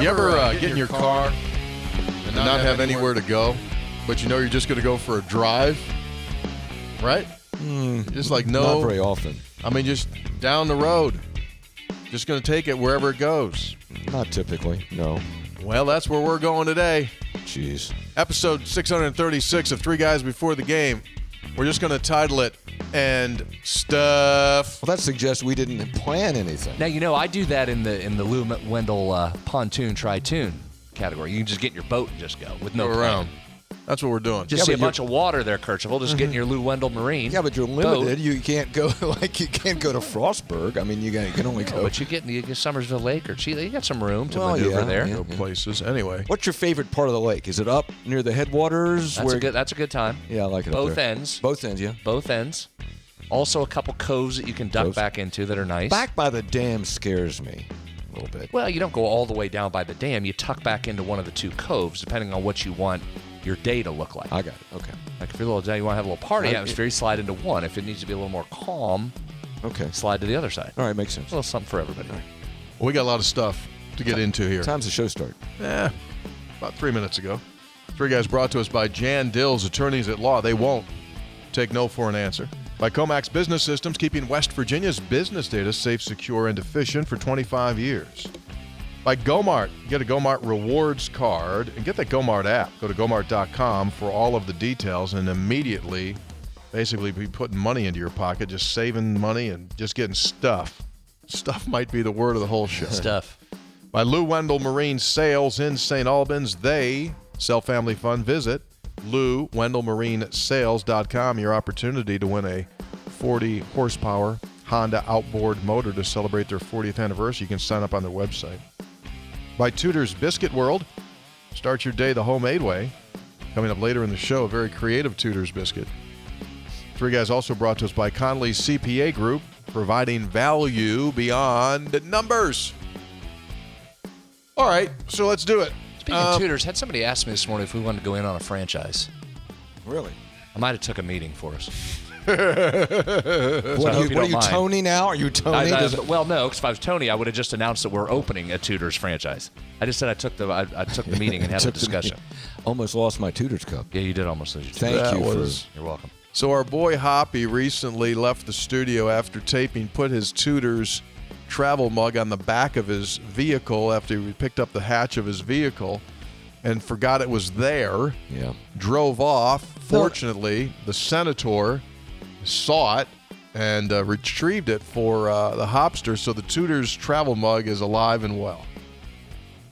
You ever get in your car and not have anywhere to go, but you know you're just going to go for a drive, right? Just like Not very often. I mean, just down the road. Just going to take it wherever it goes. Not typically, no. Well, that's where we're going today. Jeez. Episode 636 of Three Guys Before the Game. We're just going to title it And Stuff. Well, that suggests we didn't plan anything. Now, you know, I do that in the Lou Wendell pontoon tri-tune category. You can just get in your boat and just go with no Go plan. around. That's what we're doing. Just see a bunch of water there, Kercheval. Just get in your Lou Wendell Marine. Yeah, but you're limited. You can't go you can't go to Frostburg. I mean, you can only go. But you get Summersville Lake or Chile. You got some room to maneuver there. Go places. Anyway. What's your favorite part of the lake? Is it up near the headwaters? That's a good time. Yeah, I like it. Both up there. ends. Both ends, yeah. Both ends. Also, a couple coves that you can duck back into that are nice. Back by the dam scares me a little bit. Well, you don't go all the way down by the dam. You tuck back into one of the two coves, depending on what you want your day to look like. I got it. Okay. Like if you're a little day, you want to have a little party atmosphere, you slide into one. If it needs to be a little more calm, slide to the other side. All right, makes sense. A little something for everybody. Well, we got a lot of stuff to get into here. Time's the show start. About 3 minutes ago. Three Guys brought to us by Jan Dills, attorneys at law. They won't take no for an answer. By Comax Business Systems, keeping West Virginia's business data safe, secure, and efficient for 25 years. By Gomart, get a Gomart rewards card and get that Gomart app. Go to gomart.com for all of the details and immediately basically be putting money into your pocket, just saving money and just getting stuff. Stuff might be the word of the whole show. Stuff. By Lou Wendell Marine Sales in St. Albans, they sell family fun. Visit LouWendellMarineSales.com. Your opportunity to win a 40 horsepower Honda outboard motor to celebrate their 40th anniversary. You can sign up on their website. By Tutor's Biscuit World, start your day the homemade way. Coming up later in the show, a very creative Tutor's biscuit. Three Guys also brought to us by Conley's CPA Group, providing value beyond numbers. All right, so let's do it. Speaking of tutors, had somebody ask me this morning if we wanted to go in on a franchise. Really? I might have took a meeting for us. What are you, Tony now? Are you Tony? Well, no, because if I was Tony, I would have just announced that we're opening a Tutors franchise. I just said I took the meeting and had the discussion. Almost lost my Tutor's cup. Yeah, you did almost lose your Thank you. You're welcome. So our boy Hoppy recently left the studio after taping, put his Tutor's travel mug on the back of his vehicle after he picked up the hatch of his vehicle and forgot it was there. Yeah. Drove off. Fortunately, the Senator saw it and retrieved it for the Hopster, so the Tutor's travel mug is alive and well.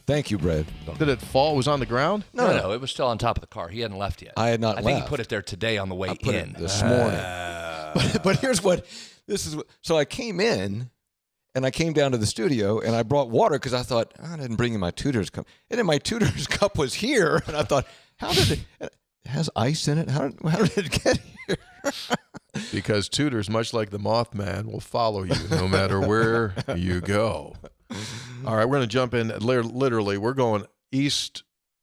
Thank you, Brad. Did it fall? It was on the ground? No, it was still on top of the car. He hadn't left yet. I had not left. I think he put it there today on the way put in. It this morning. But here's what this is. So I came in and I came down to the studio and I brought water because I thought, I didn't bring in my Tutor's cup. And then my Tutor's cup was here, and I thought, how did it has ice in it? How did it get here? Because Tutors, much like the Mothman, will follow you no matter where you go. All right, we're going to jump in. Literally, we're going east,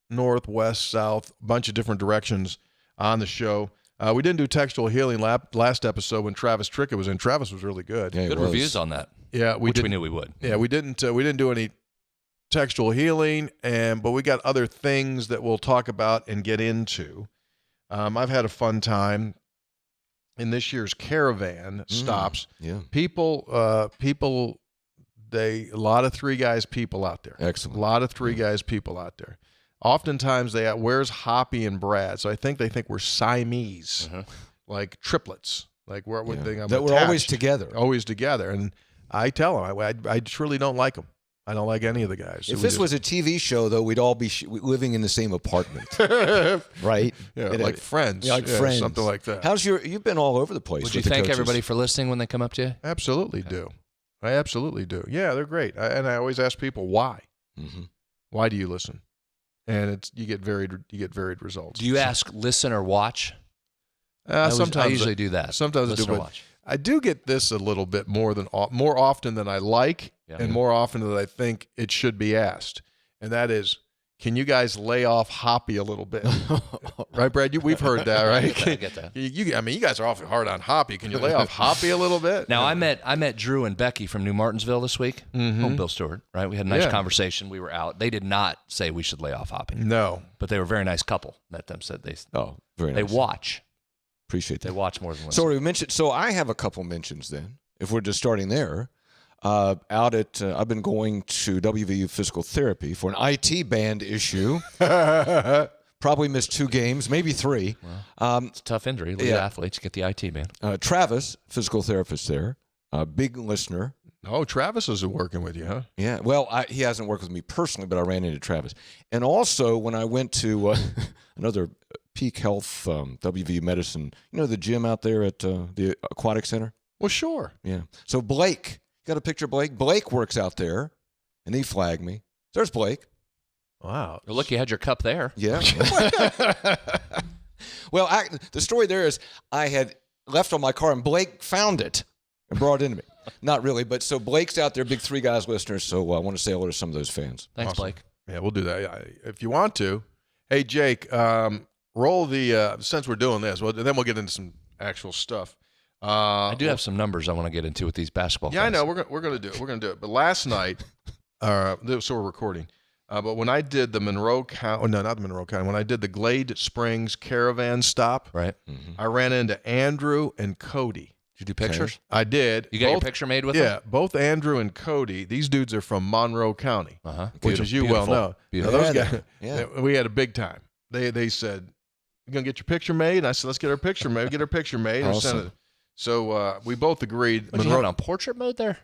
north, west, south, a bunch of different directions on the show. We didn't do Textual Healing last episode when Travis Trickett was in. Travis was really good. Yeah, good reviews on that. Yeah, we knew we would. Yeah, we didn't do any Textual Healing, but we got other things that we'll talk about and get into. I've had a fun time in this year's Caravan stops. Yeah. People, a lot of Three Guys people out there. Excellent. A lot of Three Guys people out there. Oftentimes they where's Hoppy and Brad? So I think they think we're Siamese, like triplets, like we're that we're always together. Always together. And I tell them, I truly don't like them. I don't like any of the guys. If this was a TV show, though, we'd all be living in the same apartment, right? Yeah, like Friends. Yeah, like Friends. Something like that. You've been all over the place. Would you thank everybody for listening when they come up to you? Absolutely do. I absolutely do. Yeah, they're great. And I always ask people why. Mm-hmm. Why do you listen? And you get varied results. Do you ask listen or watch? Sometimes I usually do that. Sometimes listen I do. Or watch. I do get this a little bit more often than I like, and more often than I think it should be asked. And that is, can you guys lay off Hoppy a little bit? Right, Brad? We've heard that, right? I get that. You guys are awfully hard on Hoppy. Can you lay off Hoppy a little bit? Now, I met Drew and Becky from New Martinsville this week. Home Bill Stewart, right? We had a nice conversation. We were out. They did not say we should lay off Hoppy. No. But they were a very nice couple. Met them, said very they nice. watch. Appreciate that. They watch more than listen. So we mentioned. So I have a couple mentions then. If we're just starting there, out at I've been going to WVU Physical Therapy for an IT band issue. Probably missed 2 games, maybe 3. It's a tough injury. Lead athletes get the IT, man. Travis, physical therapist there, big listener. Oh, Travis is working with you, huh? Yeah. Well, he hasn't worked with me personally, but I ran into Travis. And also when I went to another Peak Health WVU Medicine, the gym out there at the Aquatic Center. Well, sure. Yeah. So Blake, got a picture of Blake? Blake works out there, and he flagged me. There's Blake. Wow. Well, look, you had your cup there. Yeah. Well, the story there is I had left on my car, and Blake found it and brought it into me. Not really, but so Blake's out there, big 3 Guys listener, so I want to say hello to some of those fans. Thanks, Awesome. Blake. Yeah, we'll do that. If you want to. Hey, Jake, roll the since we're doing this, then we'll get into some actual stuff. I do have some numbers I want to get into with these basketball Yeah, guys. I know. We're going to do it. We're going to do it. But last night, so we're recording. But when I did the Monroe County, no, not the Monroe County, when I did the Glade Springs Caravan stop, Right. I ran into Andrew and Cody. Did you do pictures? I did. You got your picture made with them? Yeah, both Andrew and Cody. These dudes are from Monroe County, which, as you well know, Beautiful. those guys. Yeah. We had a big time. They said, "You gonna get your picture made?" And I said, "Let's get our picture made. Get our picture made." And Awesome. send it. So we both agreed. Did you have it on portrait mode there?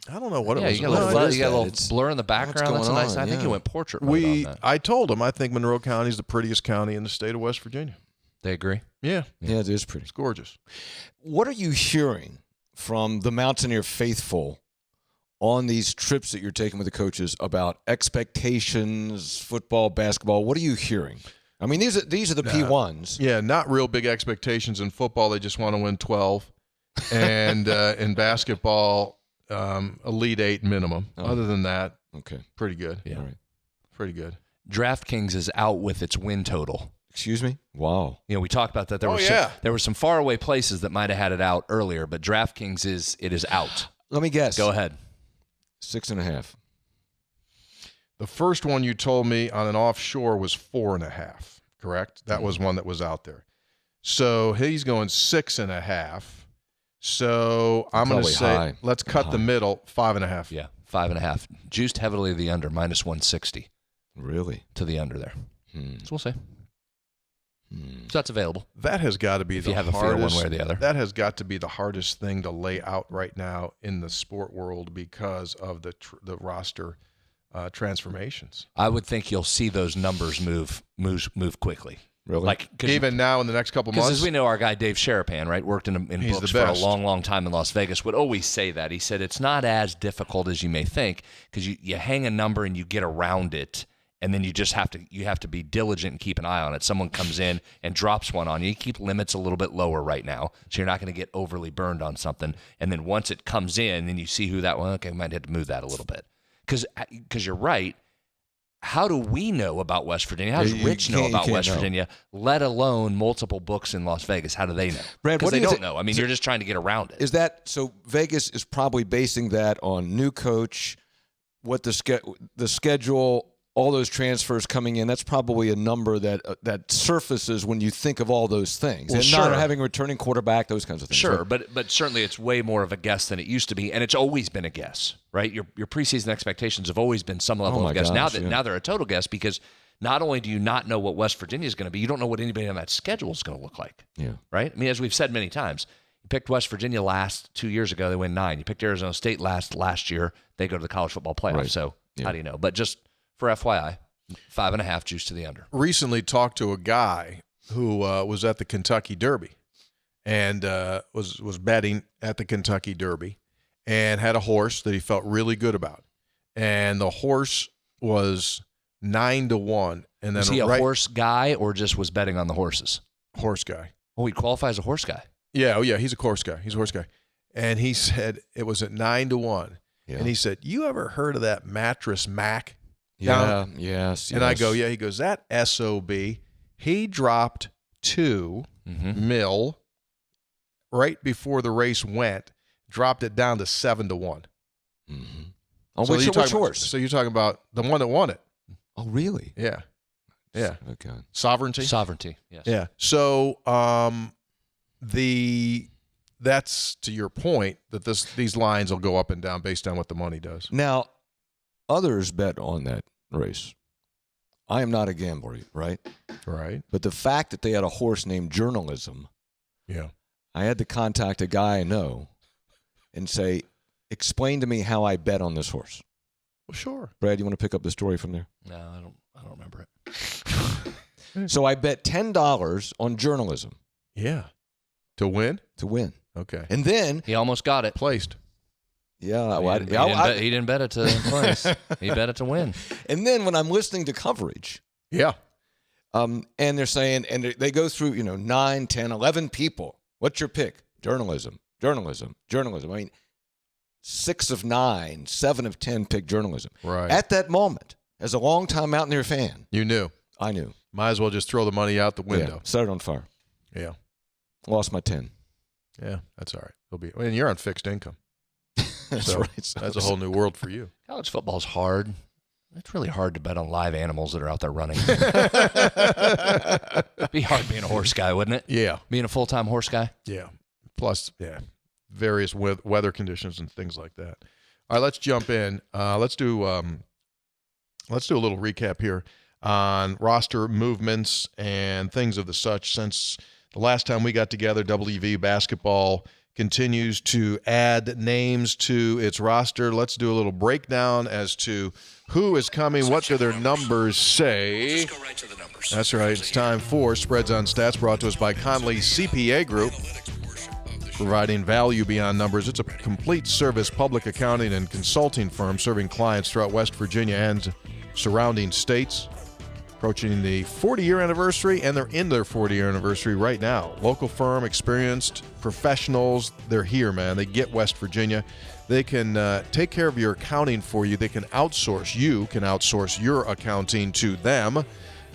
I don't know what Yeah, it was. you got a No, little, it is you got a that. little It's- blur in the background. what's That's nice. going I think on, you yeah. went portrait mode on that. I told them I think Monroe County is the prettiest county in the state of West Virginia. They agree. Yeah, Yeah, it is pretty. it's gorgeous. What are you hearing from the Mountaineer faithful on these trips that you're taking with the coaches about expectations, football, basketball? What are you hearing? I mean, these are the P1s. Yeah, not real big expectations in football. They just want to win 12, and in basketball, Elite 8 minimum. Oh. Other than that, Okay. pretty good. Yeah. All right. Pretty good. DraftKings is out with its win total. Excuse me? Wow. We talked about that. There were some faraway places that might have had it out earlier, but DraftKings is out. Let me guess. Go ahead. 6.5. The first one you told me on an offshore was 4.5, correct? That was one that was out there. So he's going 6.5. So I'm going to Probably say, high. let's cut the middle, 5.5. Yeah, 5.5. Juiced heavily to the under, minus 160 Really? to the under there. So we'll see. So that's available. That has got to be If the you have a fear hardest. one way or the other. That has got to be the hardest thing to lay out right now in the sport world because of the roster transformations. I would think you'll see those numbers move quickly. Really? Like Even now in the next couple Because months. as we know, our guy Dave Sharapan, right, worked in He's books the for a best. long, long time in Las Vegas, would always say that. He said it's not as difficult as you may think because you hang a number and you get around it, and then you just have to be diligent and keep an eye on it. Someone comes in and drops one on you. You keep limits a little bit lower right now, so you're not going to get overly burned on something. And then once it comes in, then you see who that one. Okay, we might have to move that a little bit because you're right. How do we know about West Virginia? How does You Rich know can't- you about can't West know. Virginia, let alone multiple books in Las Vegas? How do they know? Brad, Because what they do you don't thi- know. I mean, you're just trying to get around it. Is that so? Vegas is probably basing that on new coach, what the schedule, all those transfers coming in. That's probably a number that surfaces when you think of all those things, Well, and sure. not having a returning quarterback, those kinds of things. Sure, right? but certainly it's way more of a guess than it used to be, and it's always been a guess, right? Your preseason expectations have always been some level Oh my of guess. gosh, Now they're a total guess because not only do you not know what West Virginia is going to be, you don't know what anybody on that schedule is going to look like. Yeah. Right? I mean, as we've said many times, you picked West Virginia last 2 years ago, they win 9. You picked Arizona State last year, they go to the college football playoff. Right. So Yeah. how do you know? But just for FYI, 5.5 juice to the under. Recently talked to a guy who was at the Kentucky Derby and was betting at the Kentucky Derby and had a horse that he felt really good about. And the horse was 9-1. And then Was he a horse guy or just was betting on the horses? horse guy. Oh, he qualifies as a horse guy. Yeah, he's a horse guy. He's a horse guy. And he said it was at 9-1. Yeah. And he said, "You ever heard of that mattress Mac?" Down. Yes. And I go, yeah. He goes, that SOB. He dropped 2 mil right before the race went, dropped it down to 7-1. Mm-hmm. On So which horse? So you're talking about the one that won it. Oh, really? Yeah. Yeah. Okay. Sovereignty? Sovereignty, yes. Yeah. So that's to your point that these lines will go up and down based on what the money does. Now, others bet on that race. I am not a gambler, right? Right. But the fact that they had a horse named Journalism, Yeah. I had to contact a guy I know and say, explain to me how I bet on this horse. Well, sure. Brad, you want to pick up the story from there? No, I don't remember it. So I bet $10 on Journalism Yeah. To win? to win. Okay. And then, He almost got it. Placed. yeah, He didn't bet it to place. He bet it to win. and then when I'm listening to coverage, Yeah. and they're saying, and they go through, 9, 10, 11 people. What's your pick? Journalism. I mean, 6 of 9, 7 of 10 pick Journalism. Right. At that moment, as a longtime Mountaineer fan, You knew. I knew. Might as well just throw the money out the window. Yeah, set it on fire. Yeah. Lost my 10. Yeah. That's all right. And you're on fixed income. That's So right. So that's a whole new world for you. College football's hard. It's really hard to bet on live animals that are out there running. Be hard being a horse guy, wouldn't it? Yeah. Being a full-time horse guy. Yeah. Plus, various weather conditions and things like that. All right, let's jump in. Let's do a little recap here on roster movements and things of the such. Since the last time we got together, WV basketball continues to add names to its roster. Let's do a little breakdown as to who is coming, what do their numbers say. Go right to the numbers. That's right. It's time for Spreads on Stats, brought to us by Conley CPA Group, providing value beyond numbers. It's a complete service public accounting and consulting firm serving clients throughout West Virginia and surrounding states. Approaching the 40-year anniversary, and they're in their 40-year anniversary right now. Local firm, experienced professionals, they're here, man. They get West Virginia. They can take care of your accounting for you. They can outsource. You can outsource your accounting to them,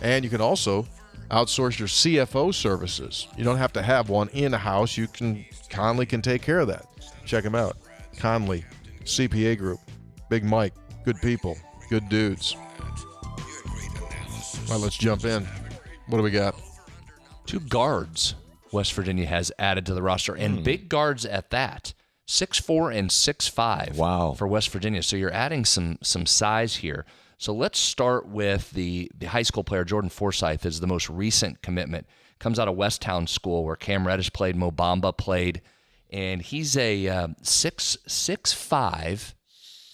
and you can also outsource your CFO services. You don't have to have one in-house. Conley can take care of that. Check them out. Conley CPA Group. Big Mike. Good people. Good dudes. All right, let's jump in. What do we got? 2 guards West Virginia has added to the roster, and big guards at that. 6'4" and 6'5". Wow. For West Virginia. So you're adding some size here. So let's start with the high school player, Jordan Forsyth, is the most recent commitment. Comes out of Westtown School where Cam Reddish played, Mo Bamba played, and he's a 6'5",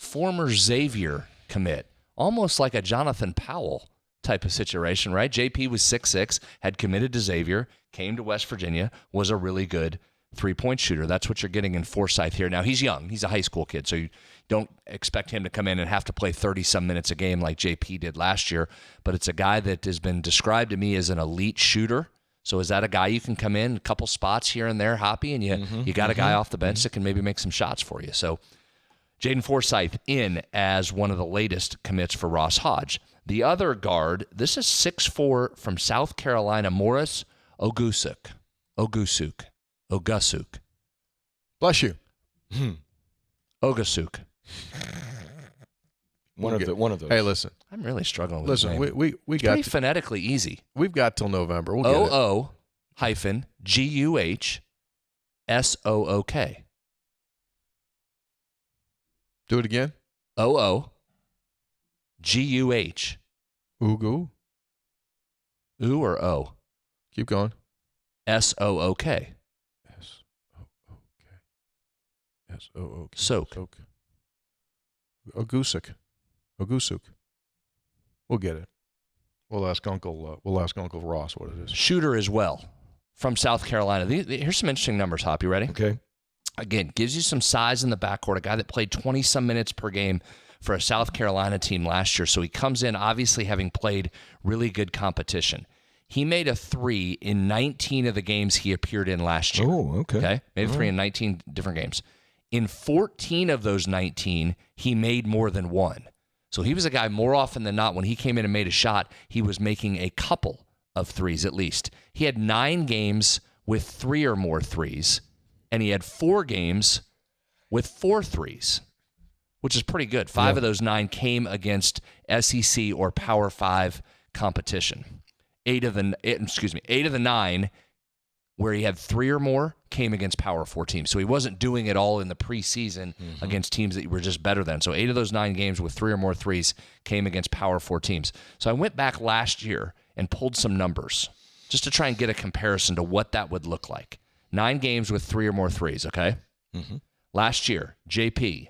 former Xavier commit, almost like a Jonathan Powell type of situation, right? JP was 6'6", had committed to Xavier, came to West Virginia, was a really good three-point shooter. That's what you're getting in Forsyth here. Now, he's young. He's a high school kid, so you don't expect him to come in and have to play 30-some minutes a game like JP did last year, but it's a guy that has been described to me as an elite shooter. So is that a guy you can come in a couple spots here and there, Hoppy, and you got a guy off the bench that can maybe make some shots for you? So Jaden Forsyth in as one of the latest commits for Ross Hodge. The other guard, this is 6'4" from South Carolina, Morris Ogusuk. Bless you. Ogusuk. One of those. Hey, listen. I'm really struggling with Listen, his name. we It's got pretty phonetically easy. we've got till November. We'll get it. OO-GUHSOOK. Do it again. OO-GUH. Ugu. Ooh or O? Keep going. SOOK. S-O-O-K. Soak. Ogusuk. We'll get it. We'll ask Uncle Ross what it is. Shooter as well from South Carolina. Here's some interesting numbers, Hop. You ready? Okay. Again, gives you some size in the backcourt. A guy that played 20-some minutes per game for a South Carolina team last year. So he comes in obviously having played really good competition. He made a 3 in 19 of the games he appeared in last year. Oh, okay. Made a 3 in 19 different games. In 14 of those 19, he made more than 1. So he was a guy more often than not when he came in and made a shot, he was making a couple of threes at least. He had 9 games with 3 or more threes, and he had 4 games with 4 threes, which is pretty good. 5 of those 9 came against SEC or Power 5 competition. 8 of the 9 where he had 3 or more came against Power 4 teams. So he wasn't doing it all in the preseason against teams that were just better than. So 8 of those 9 games with 3 or more threes came against Power 4 teams. So I went back last year and pulled some numbers just to try and get a comparison to what that would look like. 9 games with 3 or more threes, okay? Last year, JP,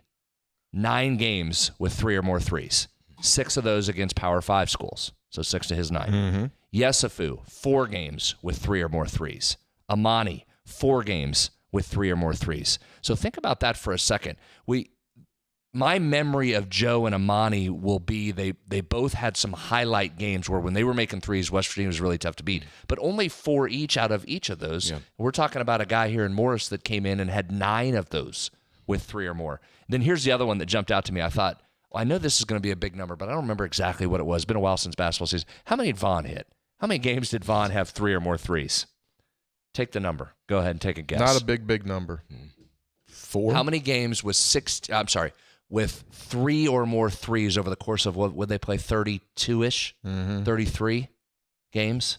9 games with 3 or more threes. 6 of those against Power 5 schools. So 6 to his 9. Yesufu, 4 games with 3 or more threes. Amani, 4 games with 3 or more threes. So think about that for a second. My memory of Joe and Amani will be they both had some highlight games where when they were making threes, West Virginia was really tough to beat. But only 4 each out of each of those. Yeah. We're talking about a guy here in Morris that came in and had 9 of those with 3 or more. Then here's the other one that jumped out to me. I thought, well, I know this is going to be a big number, but I don't remember exactly what it was. It's been a while since basketball season. How many did Vaughn hit? How many games did Vaughn have 3 or more threes? Take the number. Go ahead and take a guess. Not a big number. 4. How many games with 3 or more threes over the course of what would they play? 32-ish, 33 games.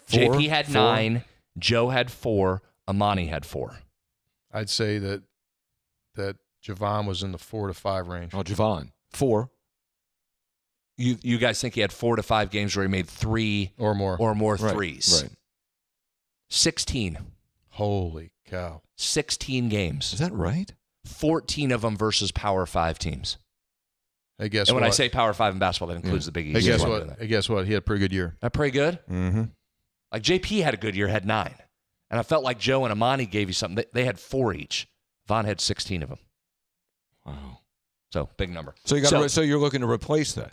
4, JP had 9, Joe had 4, Amani had 4. I'd say that Javon was in the 4 to 5 range. Oh, Javon, 4. You guys think he had 4 to 5 games where he made 3 or more threes? Right. 16. Holy cow. 16 games. Is that right? 14 of them versus Power 5 teams. Hey, guess and what? when I say Power 5 in basketball, that includes the Big East. Hey, guess what? He had a pretty good year. That pretty good? Mm-hmm. Like JP had a good year, had 9. And I felt like Joe and Amani gave you something. They had 4 each. Vaughn had 16 of them. Wow. So, big number. So you're looking to replace that?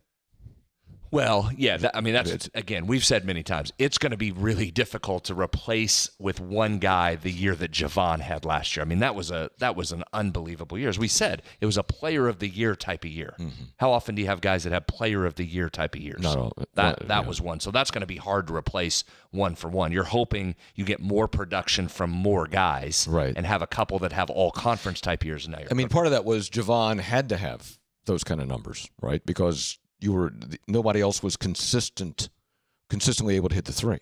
Well, yeah. That's again, we've said many times, it's going to be really difficult to replace with one guy the year that Javon had last year. I mean, that was an unbelievable year. As we said, it was a player of the year type of year. How often do you have guys that have player of the year type of years? Not all. That was one. So that's going to be hard to replace one for one. You're hoping you get more production from more guys, right, and have a couple that have all conference type years. Now, part of that was Javon had to have those kind of numbers, right? Because nobody else was consistently able to hit the 3.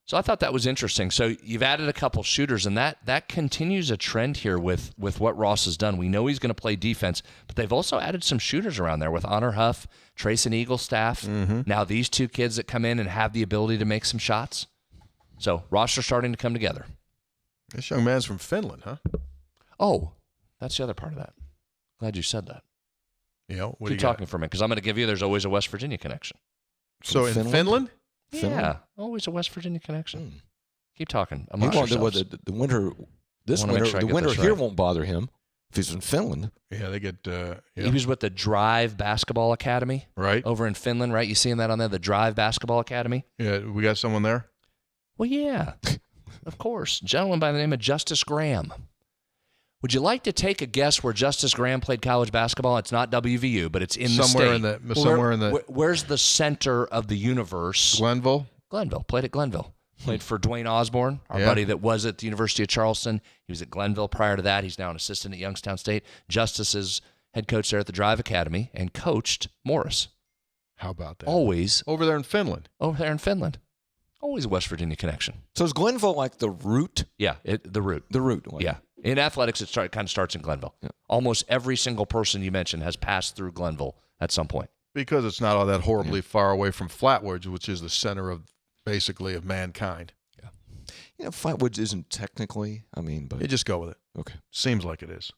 So I thought that was interesting. So you've added a couple shooters, and that continues a trend here with what Ross has done. We know he's going to play defense, but they've also added some shooters around there with Honor Huff, Trace and Eaglestaff. Now these 2 kids that come in and have the ability to make some shots. So roster starting to come together. This young man's from Finland, huh? Oh, that's the other part of that. Glad you said that. Yeah, keep talking for a minute, because I'm going to give you, there's always a West Virginia connection. So in Finland? Yeah, always a West Virginia connection. Keep talking. The winter here won't bother him if he's in Finland. Yeah, they get... He was with the Drive Basketball Academy. Right. Over in Finland, right? You seeing that on there, the Drive Basketball Academy? Yeah, we got someone there? Well, yeah, of course. Gentleman by the name of Justice Graham. Would you like to take a guess where Justice Graham played college basketball? It's not WVU, but it's in the state. Where's the center of the universe? Glenville? Glenville. Played at Glenville. Played for Dwayne Osborne, our buddy that was at the University of Charleston. He was at Glenville prior to that. He's now an assistant at Youngstown State. Justice is head coach there at the Drive Academy and coached Morris. How about that? Always. Over there in Finland. Always a West Virginia connection. So is Glenville like the root? Yeah, the root. The root. Yeah. In athletics, it kind of starts in Glenville. Yeah. Almost every single person you mentioned has passed through Glenville at some point. Because it's not all that horribly far away from Flatwoods, which is the center of mankind. Yeah. Flatwoods isn't technically, but... You just go with it. Okay. Seems like it is.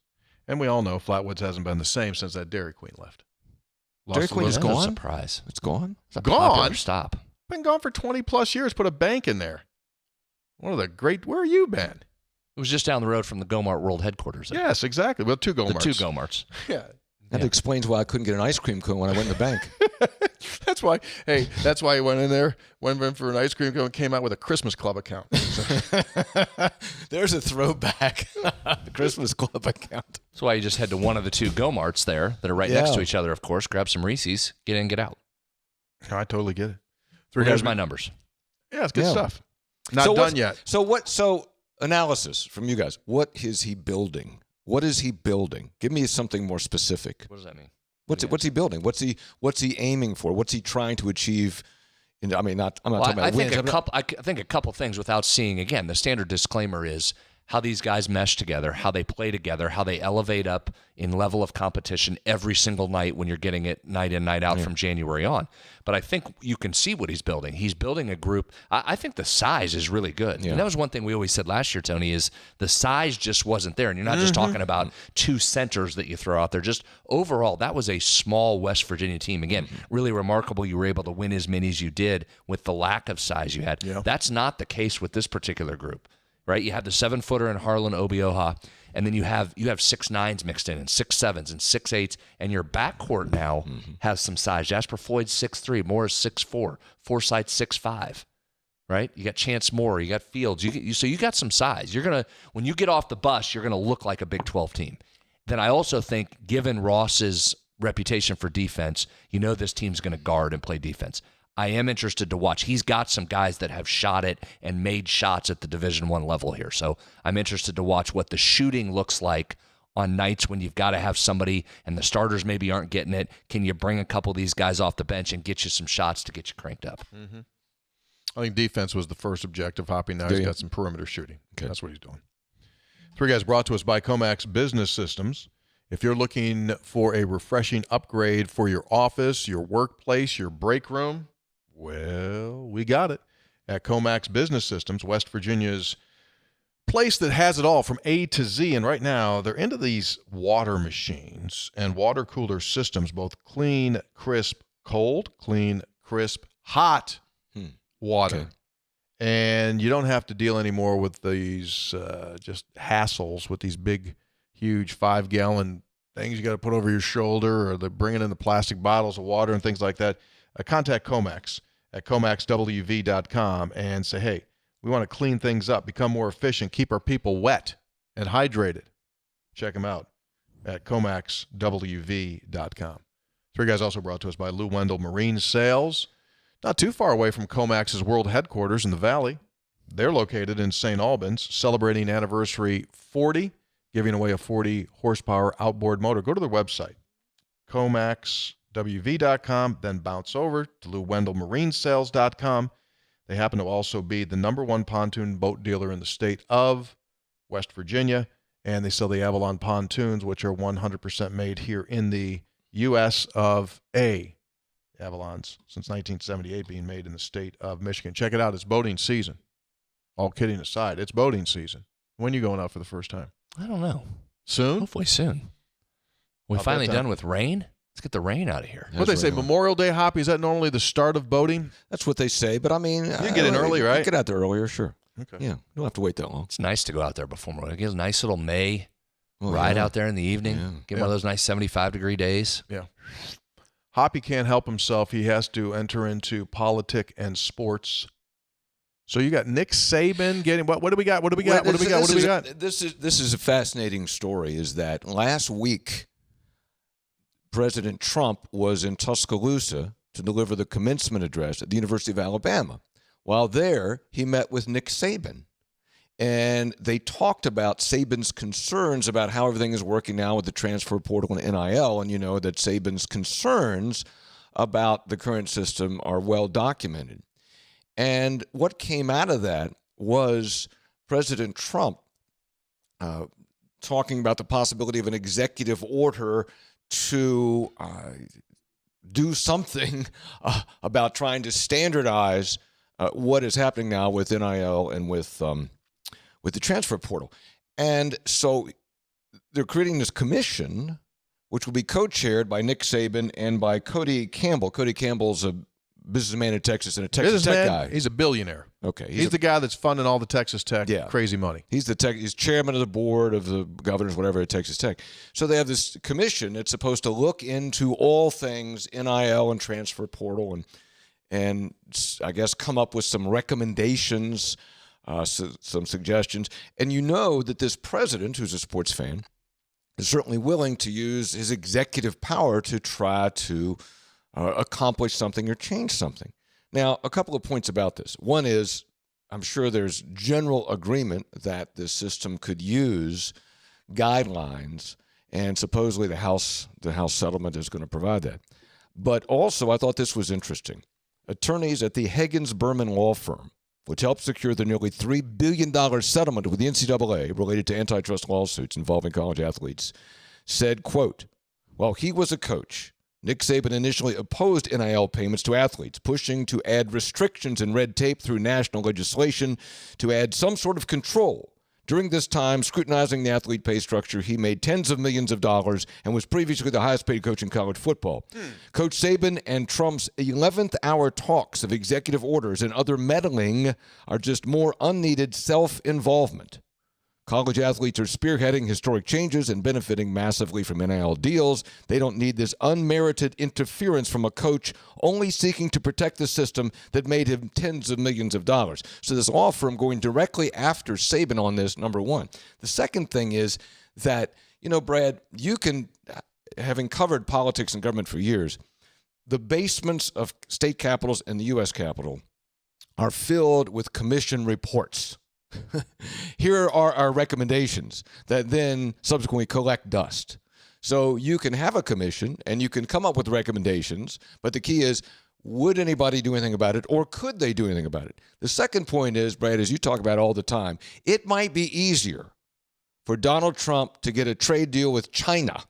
And we all know Flatwoods hasn't been the same since that Dairy Queen left. Dairy Queen is gone? Surprise. It's gone? It's gone? Stop. Been gone for 20 plus years. Put a bank in there. One of the great... Where you been? It was just down the road from the Gomart World headquarters. Yes, exactly. Well, 2 Gomarts. The 2 Gomarts. Yeah. That explains why I couldn't get an ice cream cone when I went in the bank. That's why he went in there, went in for an ice cream cone, and came out with a Christmas Club account. There's a throwback. The Christmas Club account. That's why you just head to one of the two Go-Marts there that are right next to each other, of course. Grab some Reese's, get in, get out. I totally get it. Here's my numbers. Yeah, it's good stuff. Not done yet. So analysis from you guys. What is he building? What is he building? Give me something more specific. What does that mean? What's he building? What's he aiming for? What's he trying to achieve? I'm not talking about wins. I think a couple things without seeing, again, the standard disclaimer is how these guys mesh together, how they play together, how they elevate up in level of competition every single night when you're getting it night in, night out from January on. But I think you can see what he's building. He's building a group. I think the size is really good. Yeah. And that was one thing we always said last year, Tony, is the size just wasn't there. And you're not just talking about two centers that you throw out there. Just overall, that was a small West Virginia team. Again, really remarkable you were able to win as many as you did with the lack of size you had. Yeah. That's not the case with this particular group. Right, you have the 7-footer in Harlan Obioha, and then you have 6'9" mixed in, and 6'7" and 6'8", and your backcourt now has some size. Jasper Floyd's 6'3", Morris 6'4", Forsythe 6'5". Right, you got Chance Moore, you got Fields, so you got some size. When you get off the bus, you're gonna look like a Big 12 team. Then I also think, given Ross's reputation for defense, this team's gonna guard and play defense. I am interested to watch. He's got some guys that have shot it and made shots at the Division I level here. So I'm interested to watch what the shooting looks like on nights when you've got to have somebody and the starters maybe aren't getting it. Can you bring a couple of these guys off the bench and get you some shots to get you cranked up? Mm-hmm. I think defense was the first objective. Hoppy now he's got some perimeter shooting. Okay. That's what he's doing. Three guys brought to us by Comax Business Systems. If you're looking for a refreshing upgrade for your office, your workplace, your break room, well, we got it at Comax Business Systems, West Virginia's place that has it all from A to Z. And right now, they're into these water machines and water cooler systems, both clean, crisp, cold, clean, crisp, hot water. Okay. And you don't have to deal anymore with these just hassles with these big, huge 5-gallon things you got to put over your shoulder, or they're bringing in the plastic bottles of water and things like that. Contact Comax at comaxwv.com and say, hey, we want to clean things up, become more efficient, keep our people wet and hydrated. Check them out at comaxwv.com. Three guys also brought to us by Lou Wendell Marine Sales. Not too far away from Comax's world headquarters in the Valley. They're located in St. Albans, celebrating anniversary 40, giving away a 40-horsepower outboard motor. Go to their website, comaxwv.com, then bounce over to LouWendellMarineSales.com. They happen to also be the #1 pontoon boat dealer in the state of West Virginia, and they sell the Avalon pontoons, which are 100% made here in the U.S. of A. Avalons, since 1978, being made in the state of Michigan. Check it out. It's boating season. All kidding aside, it's boating season. When are you going out for the first time? I don't know. Soon? Hopefully soon. We finally done with rain? Let's get the rain out of here. What they say, Memorial Day, Hoppy, is that normally the start of boating? That's what they say, but I mean... You get in early, right? Get out there earlier, sure. Okay. Yeah, you don't have to wait that long. It's nice to go out there before morning. Get a nice little May ride out there in the evening. Get one of those nice 75-degree days. Yeah. Hoppy can't help himself. He has to enter into politics and sports. So you got Nick Saban getting what do we got? What do we got? This is a fascinating story. Is that last week President Trump was in Tuscaloosa to deliver the commencement address at the University of Alabama. While there, he met with Nick Saban. And they talked about Saban's concerns about how everything is working now with the transfer portal and NIL. And you know that Saban's concerns about the current system are well documented. And what came out of that was President Trump talking about the possibility of an executive order to do something about trying to standardize what is happening now with NIL and with the transfer portal. And so they're creating this commission, which will be co-chaired by Nick Saban and by Cody Campbell. Cody Campbell's a businessman in Texas and a Texas Tech guy. He's a billionaire. Okay. He's the guy that's funding all the Texas Tech crazy money. He's chairman of the board of the governors, whatever, at Texas Tech. So they have this commission that's supposed to look into all things NIL and transfer portal and I guess come up with some recommendations, some suggestions. And you know that this president, who's a sports fan, is certainly willing to use his executive power to try to accomplish something or change something. Now, a couple of points about this. One is, I'm sure there's general agreement that this system could use guidelines, and supposedly the House settlement is going to provide that. But also, I thought this was interesting. Attorneys at the Higgins-Berman law firm, which helped secure the nearly $3 billion settlement with the NCAA related to antitrust lawsuits involving college athletes, said, quote, while he was a coach, Nick Saban initially opposed NIL payments to athletes, pushing to add restrictions and red tape through national legislation to add some sort of control. During this time, scrutinizing the athlete pay structure, he made tens of millions of dollars and was previously the highest paid coach in college football. Coach Saban and Trump's 11th hour talks of executive orders and other meddling are just more unneeded self-involvement. College athletes are spearheading historic changes and benefiting massively from NIL deals. They don't need this unmerited interference from a coach only seeking to protect the system that made him tens of millions of dollars. So this law firm going directly after Saban on this, number one. The second thing is that, Brad, you can, having covered politics and government for years, the basements of state capitals and the U.S. Capitol are filled with commission reports. Here are our recommendations that then subsequently collect dust. So you can have a commission and you can come up with recommendations, but the key is, would anybody do anything about it, or could they do anything about it? The second point is, Brad, as you talk about all the time, it might be easier for Donald Trump to get a trade deal with China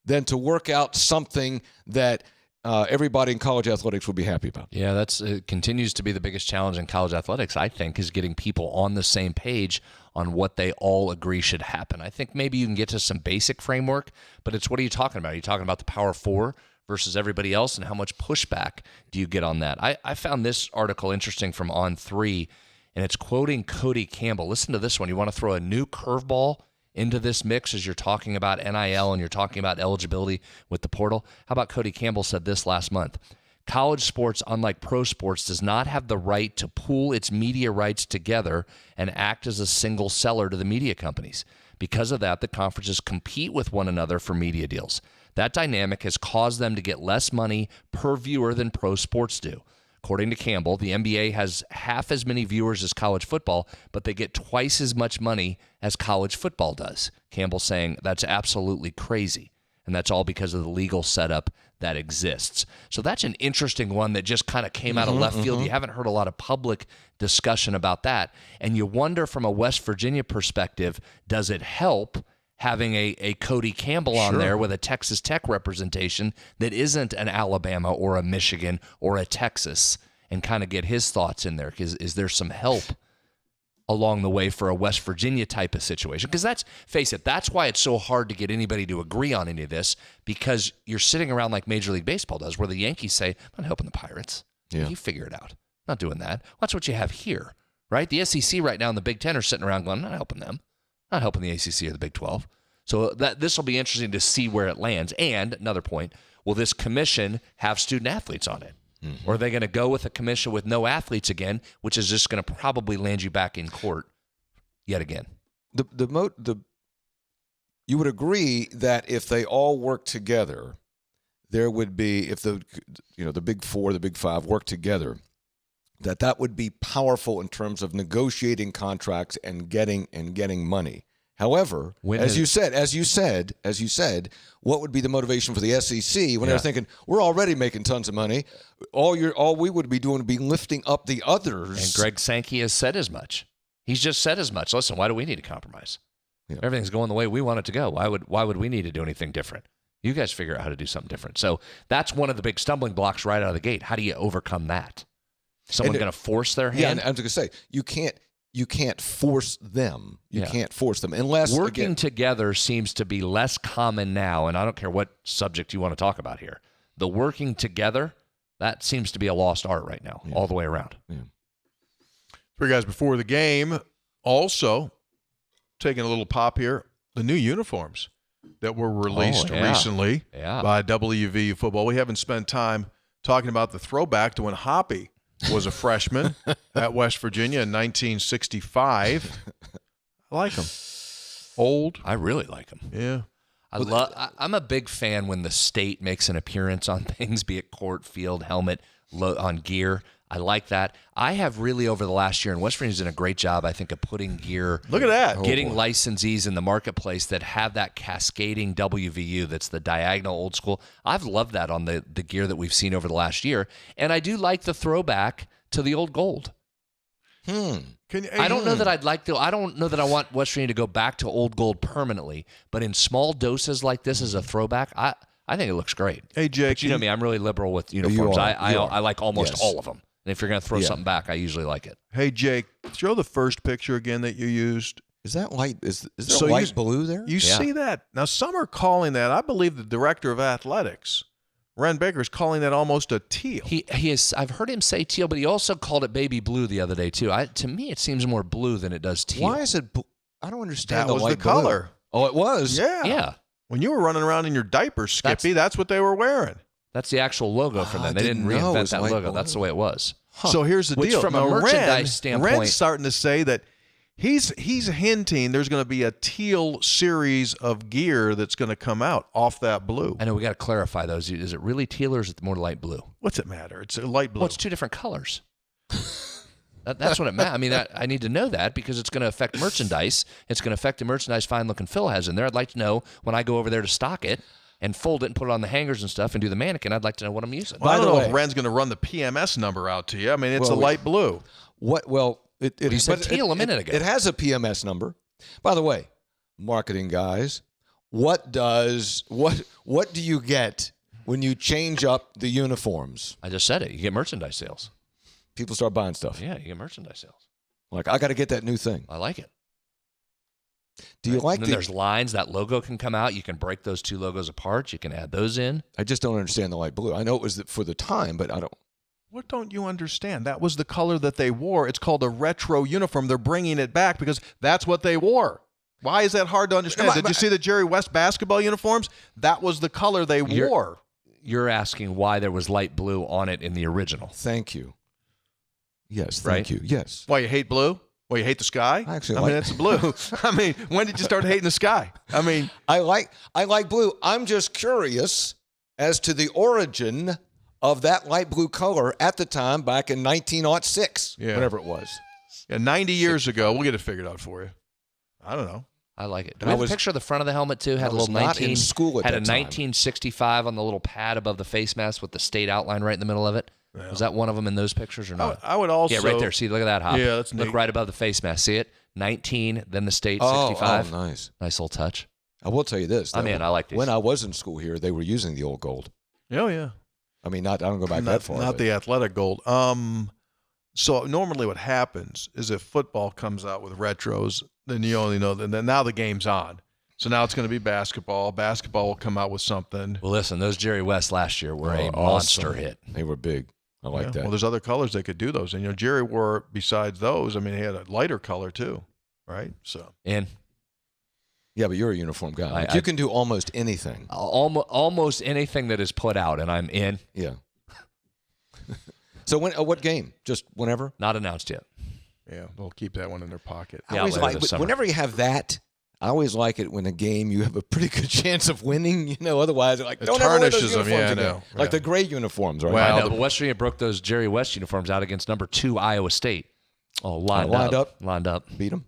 than to work out something that everybody in college athletics will be happy about. Yeah, it continues to be the biggest challenge in college athletics, I think, is getting people on the same page on what they all agree should happen. I think maybe you can get to some basic framework, but it's what are you talking about? Are you talking about the Power Four versus everybody else, and how much pushback do you get on that? I found this article interesting from On3, and it's quoting Cody Campbell. Listen to this one. You want to throw a new curveball into this mix as you're talking about NIL and you're talking about eligibility with the portal? How about Cody Campbell said this last month? College sports, unlike pro sports, does not have the right to pool its media rights together and act as a single seller to the media companies. Because of that, the conferences compete with one another for media deals. That dynamic has caused them to get less money per viewer than pro sports do. According to Campbell, the NBA has half as many viewers as college football, but they get twice as much money as college football does. Campbell saying that's absolutely crazy, and that's all because of the legal setup that exists. So that's an interesting one that just kind of came out of left field. You haven't heard a lot of public discussion about that, and you wonder from a West Virginia perspective, does it help having a Cody Campbell on there with a Texas Tech representation that isn't an Alabama or a Michigan or a Texas, and kind of get his thoughts in there? Is there some help along the way for a West Virginia type of situation? Because face it, that's why it's so hard to get anybody to agree on any of this, because you're sitting around like Major League Baseball does, where the Yankees say, I'm not helping the Pirates. Yeah. You figure it out. I'm not doing that. Watch what you have here, right? The SEC right now and the Big Ten are sitting around going, I'm not helping them. Not helping the ACC or the Big 12. So this will be interesting to see where it lands. And another point, will this commission have student athletes on it? Mm-hmm. Or are they going to go with a commission with no athletes again, which is just going to probably land you back in court yet again? You would agree that if they all work together, there would be, if the Big Four, the Big Five work together, that would be powerful in terms of negotiating contracts and getting money. However, as you said, what would be the motivation for the SEC when they're thinking, we're already making tons of money? All we would be doing would be lifting up the others. And Greg Sankey has said as much. He's just said as much. Listen, why do we need to compromise? Yeah. Everything's going the way we want it to go. Why would we need to do anything different? You guys figure out how to do something different. So that's one of the big stumbling blocks right out of the gate. How do you overcome that? Someone going to force their hand? Yeah, and I was going to say, you can't force them. You can't force them unless working together seems to be less common now, and I don't care what subject you want to talk about here. The working together, that seems to be a lost art right now, all the way around. Yeah. Three guys before the game, also taking a little pop here, the new uniforms that were released recently by WVU football. We haven't spent time talking about the throwback to when Hoppy was a freshman at West Virginia in 1965. I like him. Old. I really like him. Yeah. I'm a big fan when the state makes an appearance on things, be it court, field, helmet, on gear. I like that. I have really, over the last year, and West Virginia's done a great job, I think, of putting gear. Look at that. Getting licensees in the marketplace that have that cascading WVU that's the diagonal old school. I've loved that on the gear that we've seen over the last year. And I do like the throwback to the old gold. I don't know that I don't know that I want West Virginia to go back to old gold permanently, but in small doses like this as a throwback, I think it looks great. Hey, Jake. But you know me, I'm really liberal with uniforms. I like almost Yes. all of them. And if you're going to throw something back, I usually like it. Hey, Jake, show the first picture again that you used. Is that light? Is there light blue there? You see that? Now, some are calling that, I believe the director of athletics, Ren Baker, is calling that almost a teal. He is. I've heard him say teal, but he also called it baby blue the other day too. To me, it seems more blue than it does teal. Why is it? I don't understand. That was the color. Oh, it was. Yeah. When you were running around in your diapers, Skippy, that's what they were wearing. That's the actual logo for them. They didn't reinvent that logo. That's the way it was. So here's the deal. From a merchandise standpoint, Ren's starting to say that he's hinting there's going to be a teal series of gear that's going to come out off that blue. I know we got to clarify those. Is it really teal or is it more light blue? What's it matter? It's a light blue. Well, it's two different colors. That's what it matters. I mean, I need to know that because it's going to affect merchandise. It's going to affect the merchandise Fine Look and Phil has in there. I'd like to know when I go over there to stock it and fold it and put it on the hangers and stuff and do the mannequin, I'd like to know what I'm using. Well, I don't know if Ren's going to run the PMS number out to you. I mean, it's a light blue. What? Well, You said teal a minute ago. It has a PMS number. By the way, marketing guys, what do you get when you change up the uniforms? I just said it. You get merchandise sales. People start buying stuff. Yeah, you get merchandise sales. Like, I got to get that new thing. I like it. Do you like and then there's lines. That logo can come out. You can break those two logos apart. You can add those in. I just don't understand the light blue. I know it was for the time, but I don't. What don't you understand? That was the color that they wore. It's called a retro uniform. They're bringing it back because that's what they wore. Why is that hard to understand? Did you see the Jerry West basketball uniforms? That was the color they wore. You're asking why there was light blue on it in the original. Thank you. Yes, thank you. Yes. Why you hate blue? Why you hate the sky? I mean, it's blue. I mean, when did you start hating the sky? I mean, I like blue. I'm just curious as to the origin of that light blue color at the time back in 1906, whatever it was. Yeah, 90 years ago. We'll get it figured out for you. I don't know. I like it. Do we have a picture of the front of the helmet too? Had a little 19 in school at had that a 1965 on the little pad above the face mask with the state outline right in the middle of it. Yeah. Was that one of them in those pictures or not? I would also. Yeah, right there. See, look at that, Hoppy. Yeah, that's neat. Look right above the face mask. See it? 19, then the state 65. Oh, nice. Nice little touch. I will tell you this. I like these. When I was in school here, they were using the old gold. Oh, yeah. I mean, I don't go back that far. Not the athletic gold. So normally what happens is if football comes out with retros, then you only know, and then now the game's on. So now it's going to be basketball. Basketball will come out with something. Well, listen, those Jerry West last year were a monster hit. They were big. I like that. Well, there's other colors they could do those. And, Jerry wore, besides those, I mean, he had a lighter color too, right? So. And. Yeah, but you're a uniform guy. You can do almost anything. Almost anything that is put out, and I'm in. Yeah. So what game? Just whenever? Not announced yet. Yeah, they'll keep that one in their pocket. Yeah, whenever you have that, I always like it when a game you have a pretty good chance of winning. Otherwise, don't ever wear those uniforms again. I know. Like the gray uniforms, right? Well, I know, but West Virginia broke those Jerry West uniforms out against number 2 Iowa State. Oh, lined up. Beat them.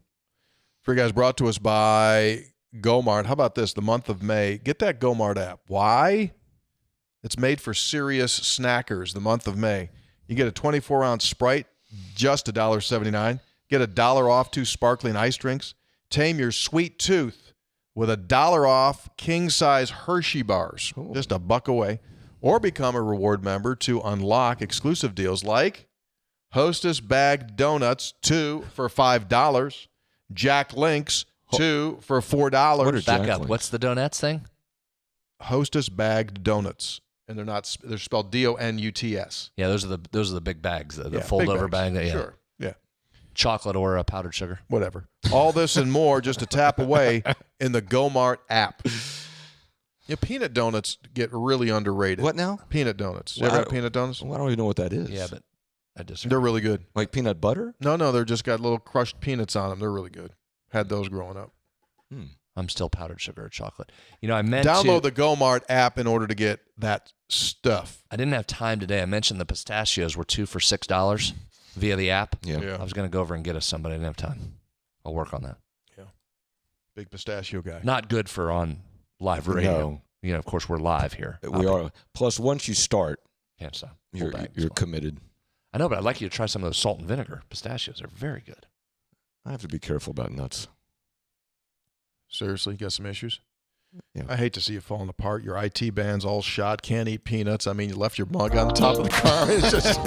For you guys, brought to us by GoMart. How about this? The month of May. Get that GoMart app. Why? It's made for serious snackers. The month of May. You get a 24-ounce Sprite, just $1.79. Get $1 off 2 sparkling ice drinks. Tame your sweet tooth with $1 off king-size Hershey bars, just $1 away. Or become a reward member to unlock exclusive deals like Hostess bagged donuts, 2 for $5. Jack Links, 2 for $4. Back up. What's the donuts thing? Hostess bagged donuts, and they're spelled DONUTS. Yeah, those are the big bags, the fold over bag. Yeah. Sure. Yeah. Chocolate or powdered sugar. Whatever. All this and more just a tap away in the GoMart app. Peanut donuts get really underrated. What now? Peanut donuts. You ever had peanut donuts? Well, I don't even know what that is. Yeah, but I disagree. They're really good. Like peanut butter? No, they're just got little crushed peanuts on them. They're really good. Had those growing up. I'm still powdered sugar or chocolate. You know, I meant Download the GoMart app in order to get that stuff. I didn't have time today. I mentioned the pistachios were 2 for $6 via the app. Yeah. I was going to go over and get us some, but I didn't have time. I'll work on that. Yeah. Big pistachio guy. Not good for on live radio. No. You know, of course, we're live here. We are. Plus, once you start, Can't stop. you're committed. I know, but I'd like you to try some of those salt and vinegar pistachios. They're very good. I have to be careful about nuts. Seriously, you got some issues? Yeah. I hate to see you falling apart. Your IT band's all shot. Can't eat peanuts. I mean, you left your mug on top of the car. It's just,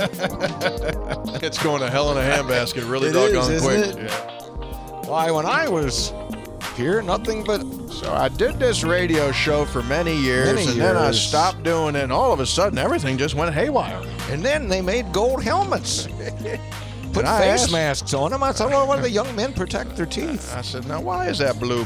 it's going to hell in a handbasket really doggone quick. Yeah. Why, when I was here, nothing but... So I did this radio show for many years, and then I stopped doing it, and all of a sudden, everything just went haywire. And then they made gold helmets. Put I face asked- masks on them. I thought, well, why do the young men protect their teeth? I said, now why is that blue?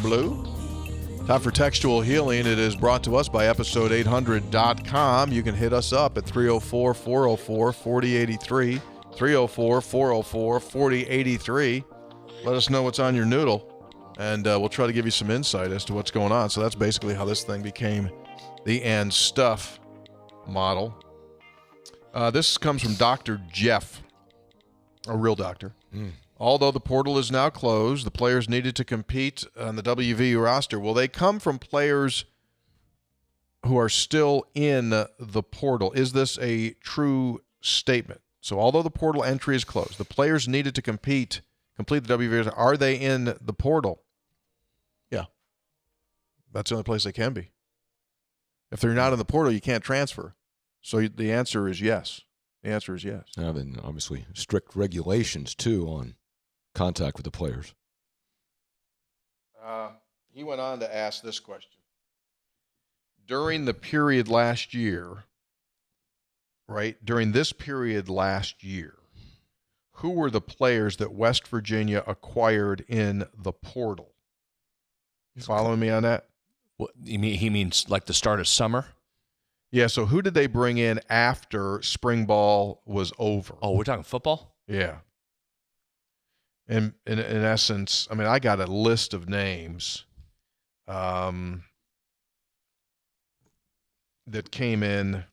Time for Textual Healing. It is brought to us by episode800.com. You can hit us up at 304-404-4083, 304-404-4083. Let us know what's on your noodle, and we'll try to give you some insight as to what's going on. So that's basically how this thing became the and stuff model. This comes from Dr. Jeff, a real doctor. Although the portal is now closed, the players needed to compete on the WV roster. Will they come from players who are still in the portal? Is this a true statement? So although the portal entry is closed, the players needed to complete the WV roster. Are they in the portal? Yeah. That's the only place they can be. If they're not in the portal, you can't transfer. So the answer is yes. The answer is yes. Now, then, obviously, strict regulations, too, on contact with the players. He went on to ask this question. During the period last year, right, during this period last year, who were the players that West Virginia acquired in the portal? You following me on that? What, he means like the start of summer? Yeah, so who did they bring in after spring ball was over? Oh, we're talking football? Yeah. In essence, I mean, I got a list of names that came in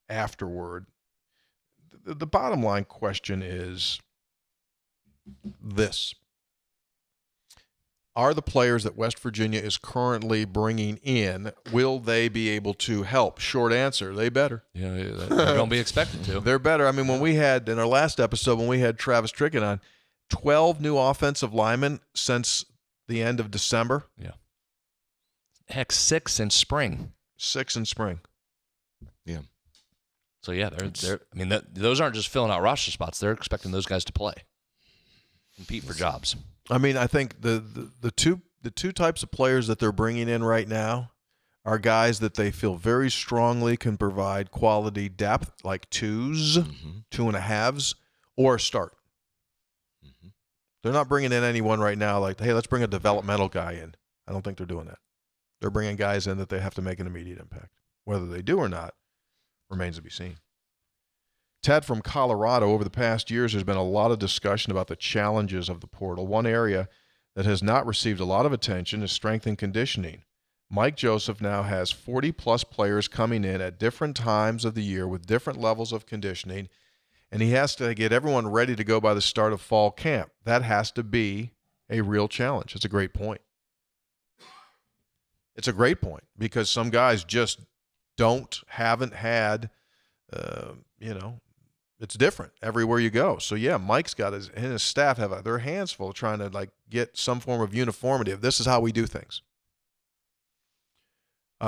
afterward. The bottom line question is this. Are the players that West Virginia is currently bringing in, will they be able to help? Short answer, they better. Yeah, they're going to be expected to. They're better. I mean, when we had, in our last episode, when we had Travis Trickett on, 12 new offensive linemen since the end of December. Yeah. Heck, 6 in spring. 6 in spring. Yeah. So, yeah, they're I mean, those aren't just filling out roster spots. They're expecting those guys to play, compete for jobs. I mean, I think the two types of players that they're bringing in right now are guys that they feel very strongly can provide quality depth, like 2s, 2.5s, or start. They're not bringing in anyone right now like, hey, let's bring a developmental guy in. I don't think they're doing that. They're bringing guys in that they have to make an immediate impact. Whether they do or not remains to be seen. Ted from Colorado, over the past years, there's been a lot of discussion about the challenges of the portal. One area that has not received a lot of attention is strength and conditioning. Mike Joseph now has 40-plus players coming in at different times of the year with different levels of conditioning, and he has to get everyone ready to go by the start of fall camp. That has to be a real challenge. It's a great point. It's a great point because some guys just haven't had, it's different everywhere you go. So, yeah, Mike's got his staff have their hands full trying to, like, get some form of uniformity of this is how we do things.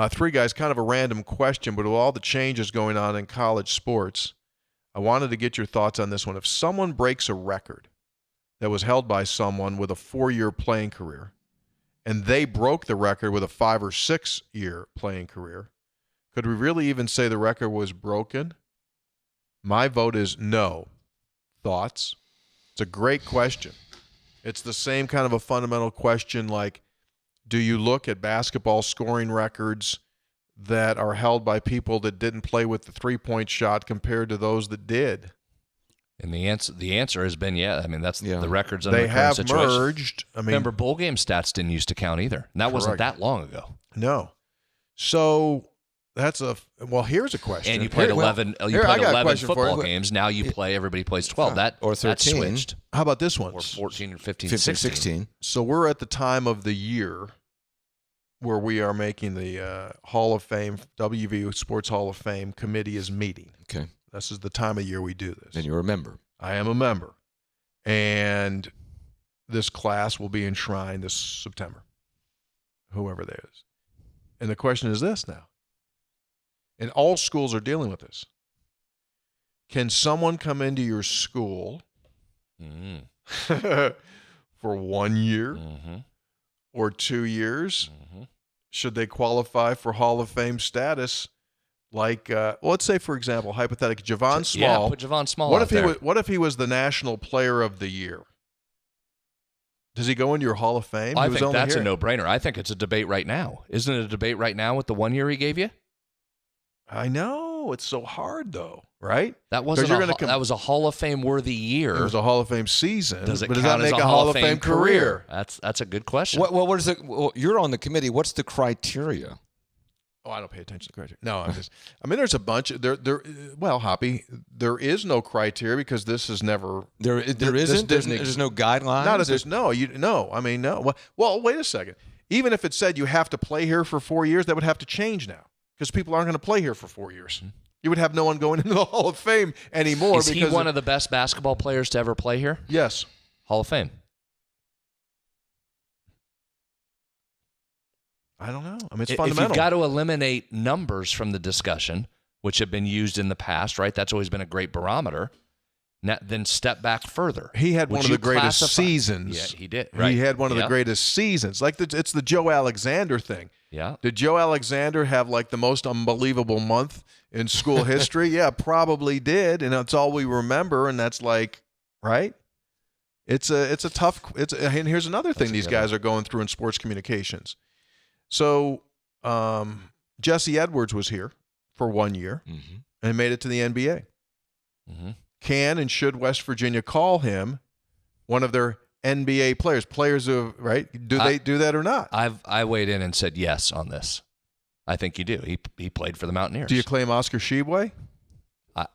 3 guys, kind of a random question, but with all the changes going on in college sports, I wanted to get your thoughts on this one. If someone breaks a record that was held by someone with a 4-year playing career, and they broke the record with a 5 or 6 year playing career, could we really even say the record was broken? My vote is no. Thoughts? It's a great question. It's the same kind of a fundamental question like, do you look at basketball scoring records that are held by people that didn't play with the three-point shot compared to those that did? And the answer has been I mean, that's the records under They the current have situation. merged. I mean, remember, bowl game stats didn't used to count either. And that wasn't that long ago. No. So that's here's a question. And you played 11 football games. Now you play, everybody plays 12. Or 13. That switched. How about this one? Or 14 or 15, 16. So we're at the time of the year where we are making the Hall of Fame, WVU Sports Hall of Fame committee is meeting. Okay. This is the time of year we do this. And you're a member. I am a member. And this class will be enshrined this September, whoever that is. And the question is this now. And all schools are dealing with this. Can someone come into your school for 1 year or 2 years? Should they qualify for Hall of Fame status? Like, let's say, for example, hypothetically, Javon Small. Yeah, put Javon Small What out if there. What if he was the National Player of the Year? Does he go into your Hall of Fame? I think that's a no-brainer. I think it's a debate right now. Isn't it a debate right now with the 1 year he gave you? I know. It's so hard, though, right? That wasn't that was a Hall of Fame worthy year. It was a Hall of Fame season. Does it but does count that as make a Hall of Fame career? That's a good question. What is it? Well, you're on the committee. What's the criteria? Oh, I don't pay attention to the criteria. No, there's a bunch. Well, Hoppy, there is no criteria because this is never. There isn't. There's no guidelines. Not if there's no. I mean, no. Well, wait a second. Even if it said you have to play here for 4 years, that would have to change now because people aren't going to play here for 4 years. You would have no one going into the Hall of Fame anymore. Is he one of the best basketball players to ever play here? Yes. Hall of Fame. I don't know. I mean, it's fundamental. If you've got to eliminate numbers from the discussion, which have been used in the past, right? That's always been a great barometer. Then step back further. He had one of the greatest seasons. Yeah, he did. Right. He had one of the greatest seasons. Like it's the Joe Alexander thing. Yeah. Did Joe Alexander have like the most unbelievable month in school history? Yeah, probably did, and that's all we remember. And that's like, right? It's a tough. And here's another thing these guys are going through in sports communications. So Jesse Edwards was here for 1 year and made it to the NBA. Can and should West Virginia call him one of their NBA players? Players who, right? Do they do that or not? I weighed in and said yes on this. I think you do. He played for the Mountaineers. Do you claim Oscar Tshiebwe?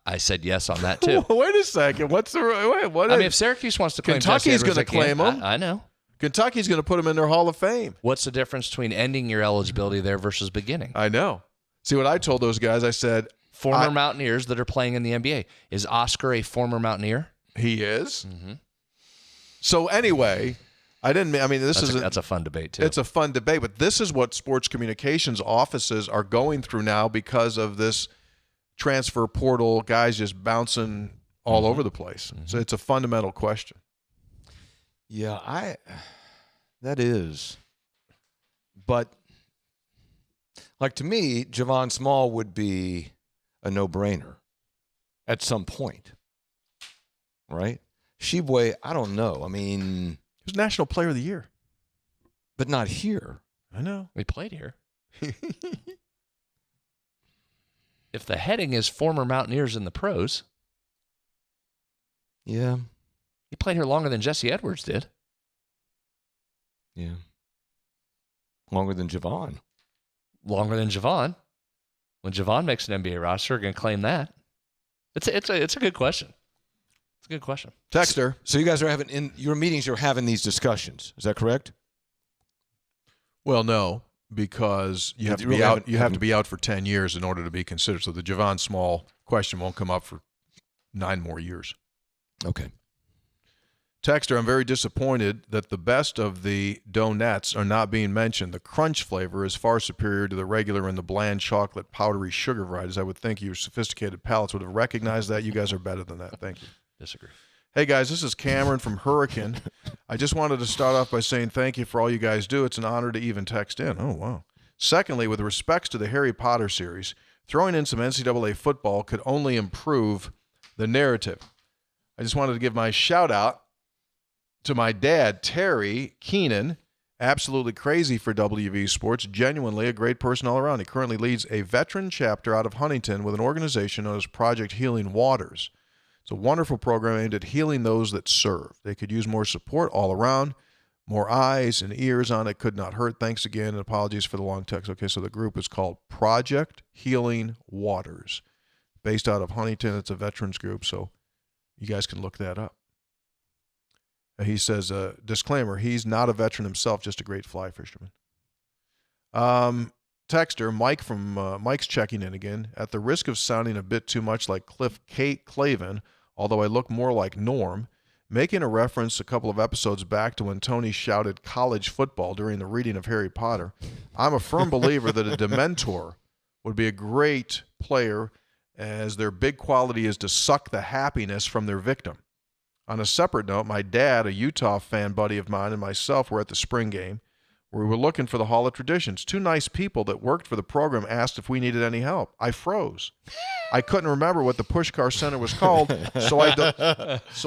I said yes on that too. Wait a second. What's the what? I mean, if Syracuse wants to claim Kentucky's going to claim him. I know. Kentucky's going to put him in their Hall of Fame. What's the difference between ending your eligibility there versus beginning? I know. See what I told those guys? I said, former Mountaineers that are playing in the NBA. Is Oscar a former Mountaineer? He is. So anyway, that's a fun debate too. It's a fun debate, but this is what sports communications offices are going through now because of this transfer portal, guys just bouncing all over the place. So it's a fundamental question. Yeah, that is. But like to me, Javon Small would be a no-brainer at some point. Right? Tshiebwe, I don't know. I mean, he was National Player of the Year. But not here. I know. He played here. If the heading is former Mountaineers in the pros. Yeah. He played here longer than Jesse Edwards did. Yeah. Longer than Javon. Longer than Javon. When Javon makes an NBA roster, we're going to claim that. It's a good question. It's a good question. Texter. So you guys are having, in your meetings, you're having these discussions. Is that correct? Well, no, because you have to be out. You have to be out for 10 years in order to be considered. So the Javon Small question won't come up for 9 more years. Okay. Texter, I'm very disappointed that the best of the donuts are not being mentioned. The crunch flavor is far superior to the regular and the bland chocolate powdery sugar varieties. I would think your sophisticated palates would have recognized that. You guys are better than that. Thank you. Disagree. Hey, guys, this is Cameron from Hurricane. I just wanted to start off by saying thank you for all you guys do. It's an honor to even text in. Oh, wow. Secondly, with respects to the Harry Potter series, throwing in some NCAA football could only improve the narrative. I just wanted to give my shout-out to my dad, Terry Keenan, absolutely crazy for WV Sports, genuinely a great person all around. He currently leads a veteran chapter out of Huntington with an organization known as Project Healing Waters. It's It's a wonderful program aimed at healing those that serve. They could use more support all around. More eyes and ears on it could not hurt. Thanks again, and apologies for the long text. Okay, so the group is called Project Healing Waters, based out of Huntington. It's a veterans group, so you guys can look that up. He says, disclaimer, he's not a veteran himself, just a great fly fisherman. Texter, Mike from Mike's checking in again. At the risk of sounding a bit too much like Cliff Clavin, although I look more like Norm, making a reference a couple of episodes back to when Tony shouted college football during the reading of Harry Potter, I'm a firm believer that a Dementor would be a great player, as their big quality is to suck the happiness from their victim. On a separate note, my dad, a Utah fan buddy of mine, and myself were at the spring game where we were looking for the Hall of Traditions. Two nice people that worked for the program asked if we needed any help. I froze. I couldn't remember what the Pushkar Center was called, so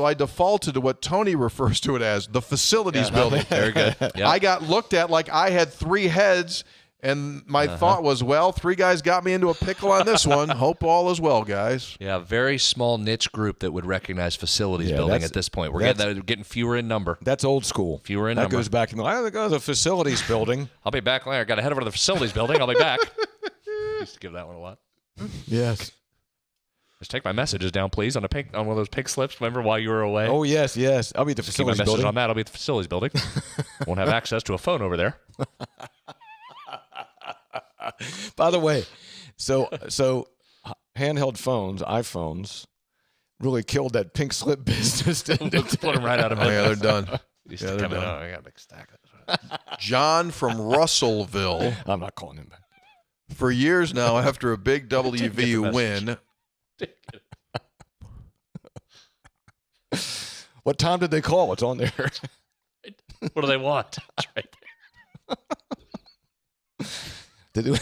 I defaulted to what Tony refers to it as, the facilities building. Very good. Yep. I got looked at like I had three heads, and my thought was, well, three guys got me into a pickle on this one. Hope all is well, guys. Yeah, very small niche group that would recognize facilities building at this point. We're getting fewer in number. That's old school. Fewer in that number. That goes back in I think the facilities building. I'll be back later. Got to head over to the facilities building. I'll be back. Used to give that one a lot. Yes. Just take my messages down, please, on one of those pink slips. Remember while you were away? Oh, yes. I'll be at the Just keep facilities my message building. on that. I'll be at the facilities building. Won't have access to a phone over there. By the way, so handheld phones, iPhones, really killed that pink slip business, didn't it? Put them right out of Oh, business. yeah, they're done. They're done. I got a big stack of this. John from Russellville. I'm not calling him back. For years now, after a big WVU win, What time did they call? It's on there. What do they want? It's right there. Did it,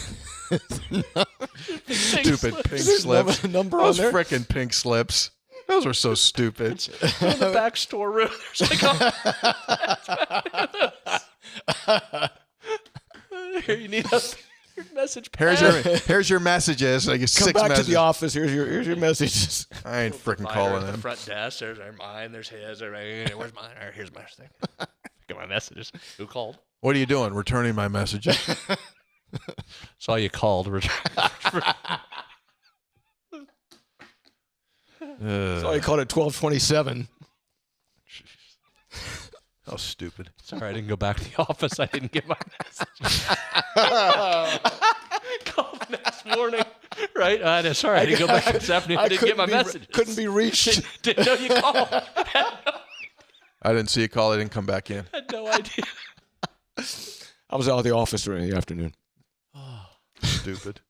stupid pink slips. number Those on there? frickin' pink slips. Those are so stupid. In the back storeroom, there's like here, you need your message. Here's your messages. I guess Come 6 back messages. to the office. Here's your messages. I ain't frickin' Provider calling at the him. front desk. There's mine. There's his. Where's mine? Here's my thing. Get my messages. Who called? What are you doing? Returning my messages. Saw you called. So I called it 12:27. How stupid. Sorry, I didn't go back to the office. I didn't get my message. Called next morning. Right? Sorry, I didn't go back this afternoon. I didn't get my message. Couldn't be reached. Didn't know you called. I didn't see a call. I didn't come back in. Had no idea. I was out of the office during the afternoon. Stupid.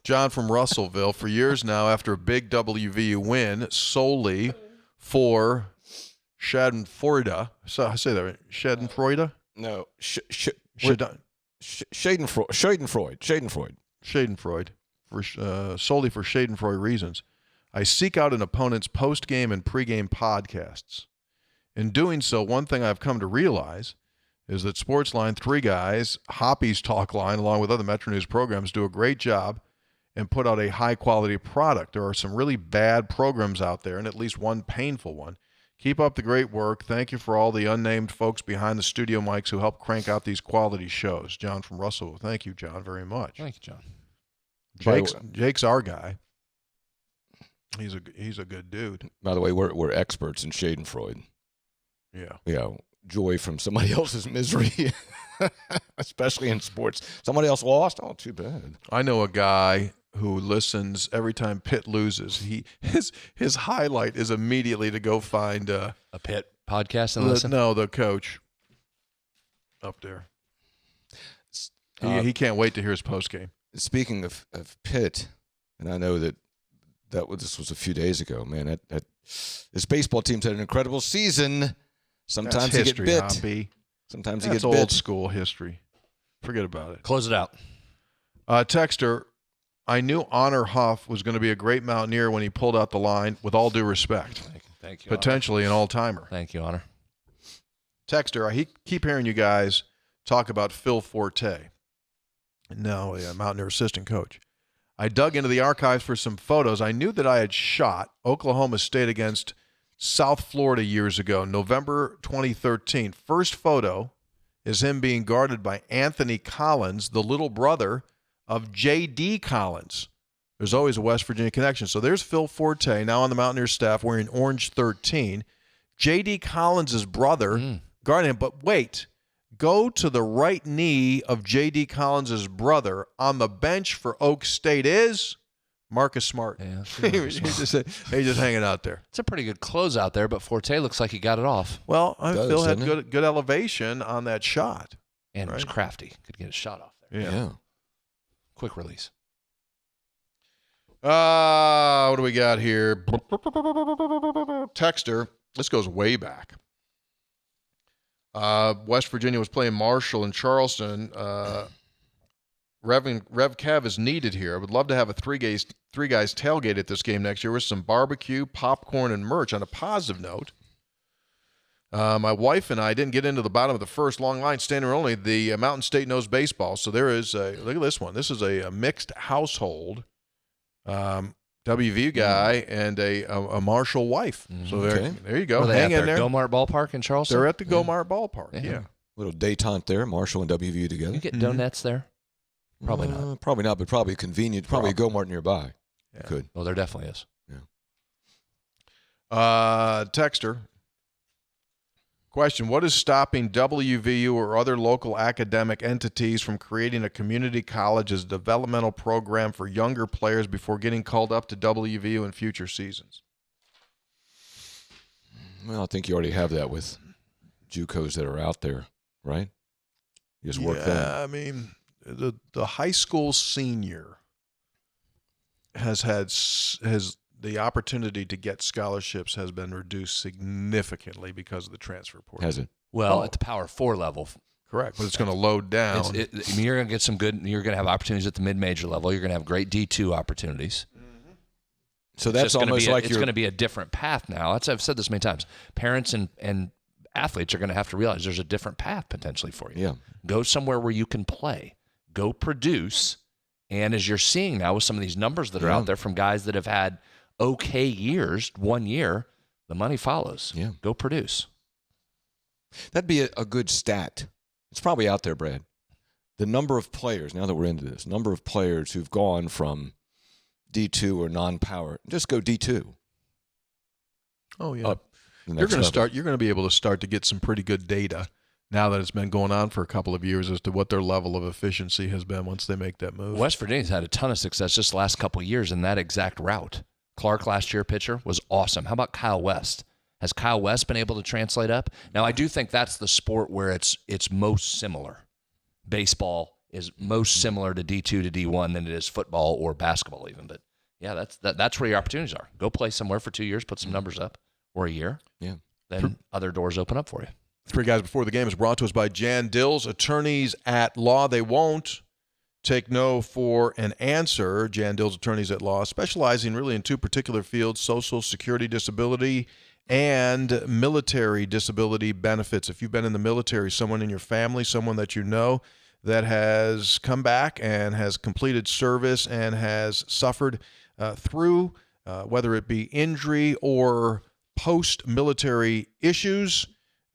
John from Russellville. For years now, after a big WVU win, solely for Schadenfreude. So I say that right. Schadenfreude? No, Schadenfreude. Schadenfreude. Solely for Schadenfreude reasons, I seek out an opponent's post-game and pre-game podcasts. In doing so, one thing I've come to realize is that Sportsline, three guys, Hoppy's Talk Line, along with other Metro News programs, do a great job and put out a high-quality product. There are some really bad programs out there, and at least one painful one. Keep up the great work. Thank you for all the unnamed folks behind the studio mics who help crank out these quality shows. John from Russell. Thank you, John, very much. Thank you, John. Jake's our guy. He's a good dude. By the way, we're experts in Schadenfreude. Yeah. Yeah, joy from somebody else's misery, especially in sports. Somebody else lost? Oh, too bad. I know a guy who listens every time Pitt loses. His highlight is immediately to go find a Pitt podcast and listen. No, the coach up there. He can't wait to hear his post game. Speaking of Pitt, and I know that this was a few days ago. Man, this baseball team's had an incredible season. Sometimes That's history, you get bit. Hoppy. Sometimes you That's get bit. old school history. Forget about it. Close it out. Texter, I knew Honor Huff was going to be a great Mountaineer when he pulled out the line, with all due respect. Thank you. Potentially an all-timer. Thank you, Honor. Texter, I keep hearing you guys talk about Phil Forte. No, a Mountaineer assistant coach. I dug into the archives for some photos. I knew that I had shot Oklahoma State against South Florida years ago, November 2013. First photo is him being guarded by Anthony Collins, the little brother of J.D. Collins. There's always a West Virginia connection. So there's Phil Forte, now on the Mountaineer staff, wearing orange 13. J.D. Collins' brother guarding him. But wait, go to the right knee of J.D. Collins' brother. On the bench for Oak State is Marcus Smart. Yeah, he's just hanging out there. It's a pretty good close out there, but Forte looks like he got it off. Well, Phil had good elevation on that shot. And was crafty. Could get a shot off there. Yeah. Quick release. What do we got here? Texter. This goes way back. West Virginia was playing Marshall in Charleston. Rev Kev is needed here. I would love to have a three guys tailgate at this game next year with some barbecue, popcorn, and merch. On a positive note, my wife and I didn't get into the bottom of the first. Long line, standing only. The Mountain State knows baseball, so there is look at this one. This is a mixed household. WVU guy and a Marshall wife. So there you go. Hang in there. Gomart Ballpark in Charleston? They're at the Gomart Ballpark, yeah. Little détente there, Marshall and WVU together. You get donuts there? Probably not. Probably not, but probably convenient. Probably a Gomart nearby. Yeah. Could. Well, there definitely is. Yeah. Texter. Question, what is stopping WVU or other local academic entities from creating a community college as a developmental program for younger players before getting called up to WVU in future seasons? Well, I think you already have that with JUCOs that are out there, right? You just work that. I mean, the high school senior has the opportunity to get scholarships has been reduced significantly because of the transfer portal. Has it? Well, at the Power 4 level. Correct, but it's going to load down. I mean, you're going to get some good. You're going to have opportunities at the mid-major level. You're going to have great D2 opportunities. Mm-hmm. So that's almost like it's going to be a different path now. I've said this many times. Parents and athletes are going to have to realize there's a different path potentially for you. Yeah. Go somewhere where you can play. Go produce. And as you're seeing now with some of these numbers that are out there from guys that have had okay years, 1 year, the money follows. Yeah. Go produce. That'd be a good stat. It's probably out there, Brad. The number of players, now that we're into this, number of players who've gone from D2 or non-power, just go D2. Oh, yeah. You're going to be able to start to get some pretty good data now that it's been going on for a couple of years as to what their level of efficiency has been once they make that move. West Virginia's had a ton of success just the last couple of years in that exact route. Clark last year, pitcher, was awesome. How about Kyle West? Has Kyle West been able to translate up? Now, I do think that's the sport where it's most similar. Baseball is most similar to D2 to D1 than it is football or basketball even. But, yeah, that's where your opportunities are. Go play somewhere for 2 years, put some numbers up, or a year. Yeah. Then other doors open up for you. Three Guys Before the Game is brought to us by Jan Dills, attorneys at law. They won't take no for an answer. Jan Dills, attorneys at law, specializing really in two particular fields, Social Security disability and military disability benefits. If you've been in the military, someone in your family, someone that you know that has come back and has completed service and has suffered through, whether it be injury or post-military issues,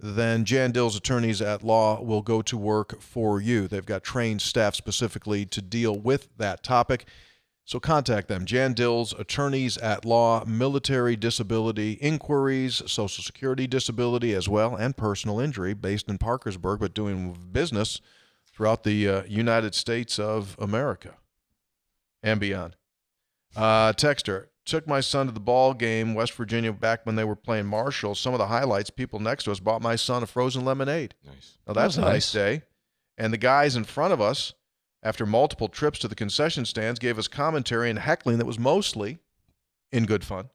then Jan Dills attorneys at law will go to work for you. They've got trained staff specifically to deal with that topic. So contact them. Jan Dills attorneys at law, military disability inquiries, Social Security disability as well, and personal injury, based in Parkersburg, but doing business throughout the United States of America and beyond. Texter. Took my son to the ball game, West Virginia, back when they were playing Marshall. Some of the highlights, people next to us bought my son a frozen lemonade. Nice. Now, that's a nice day. And the guys in front of us, after multiple trips to the concession stands, gave us commentary and heckling that was mostly in good fun.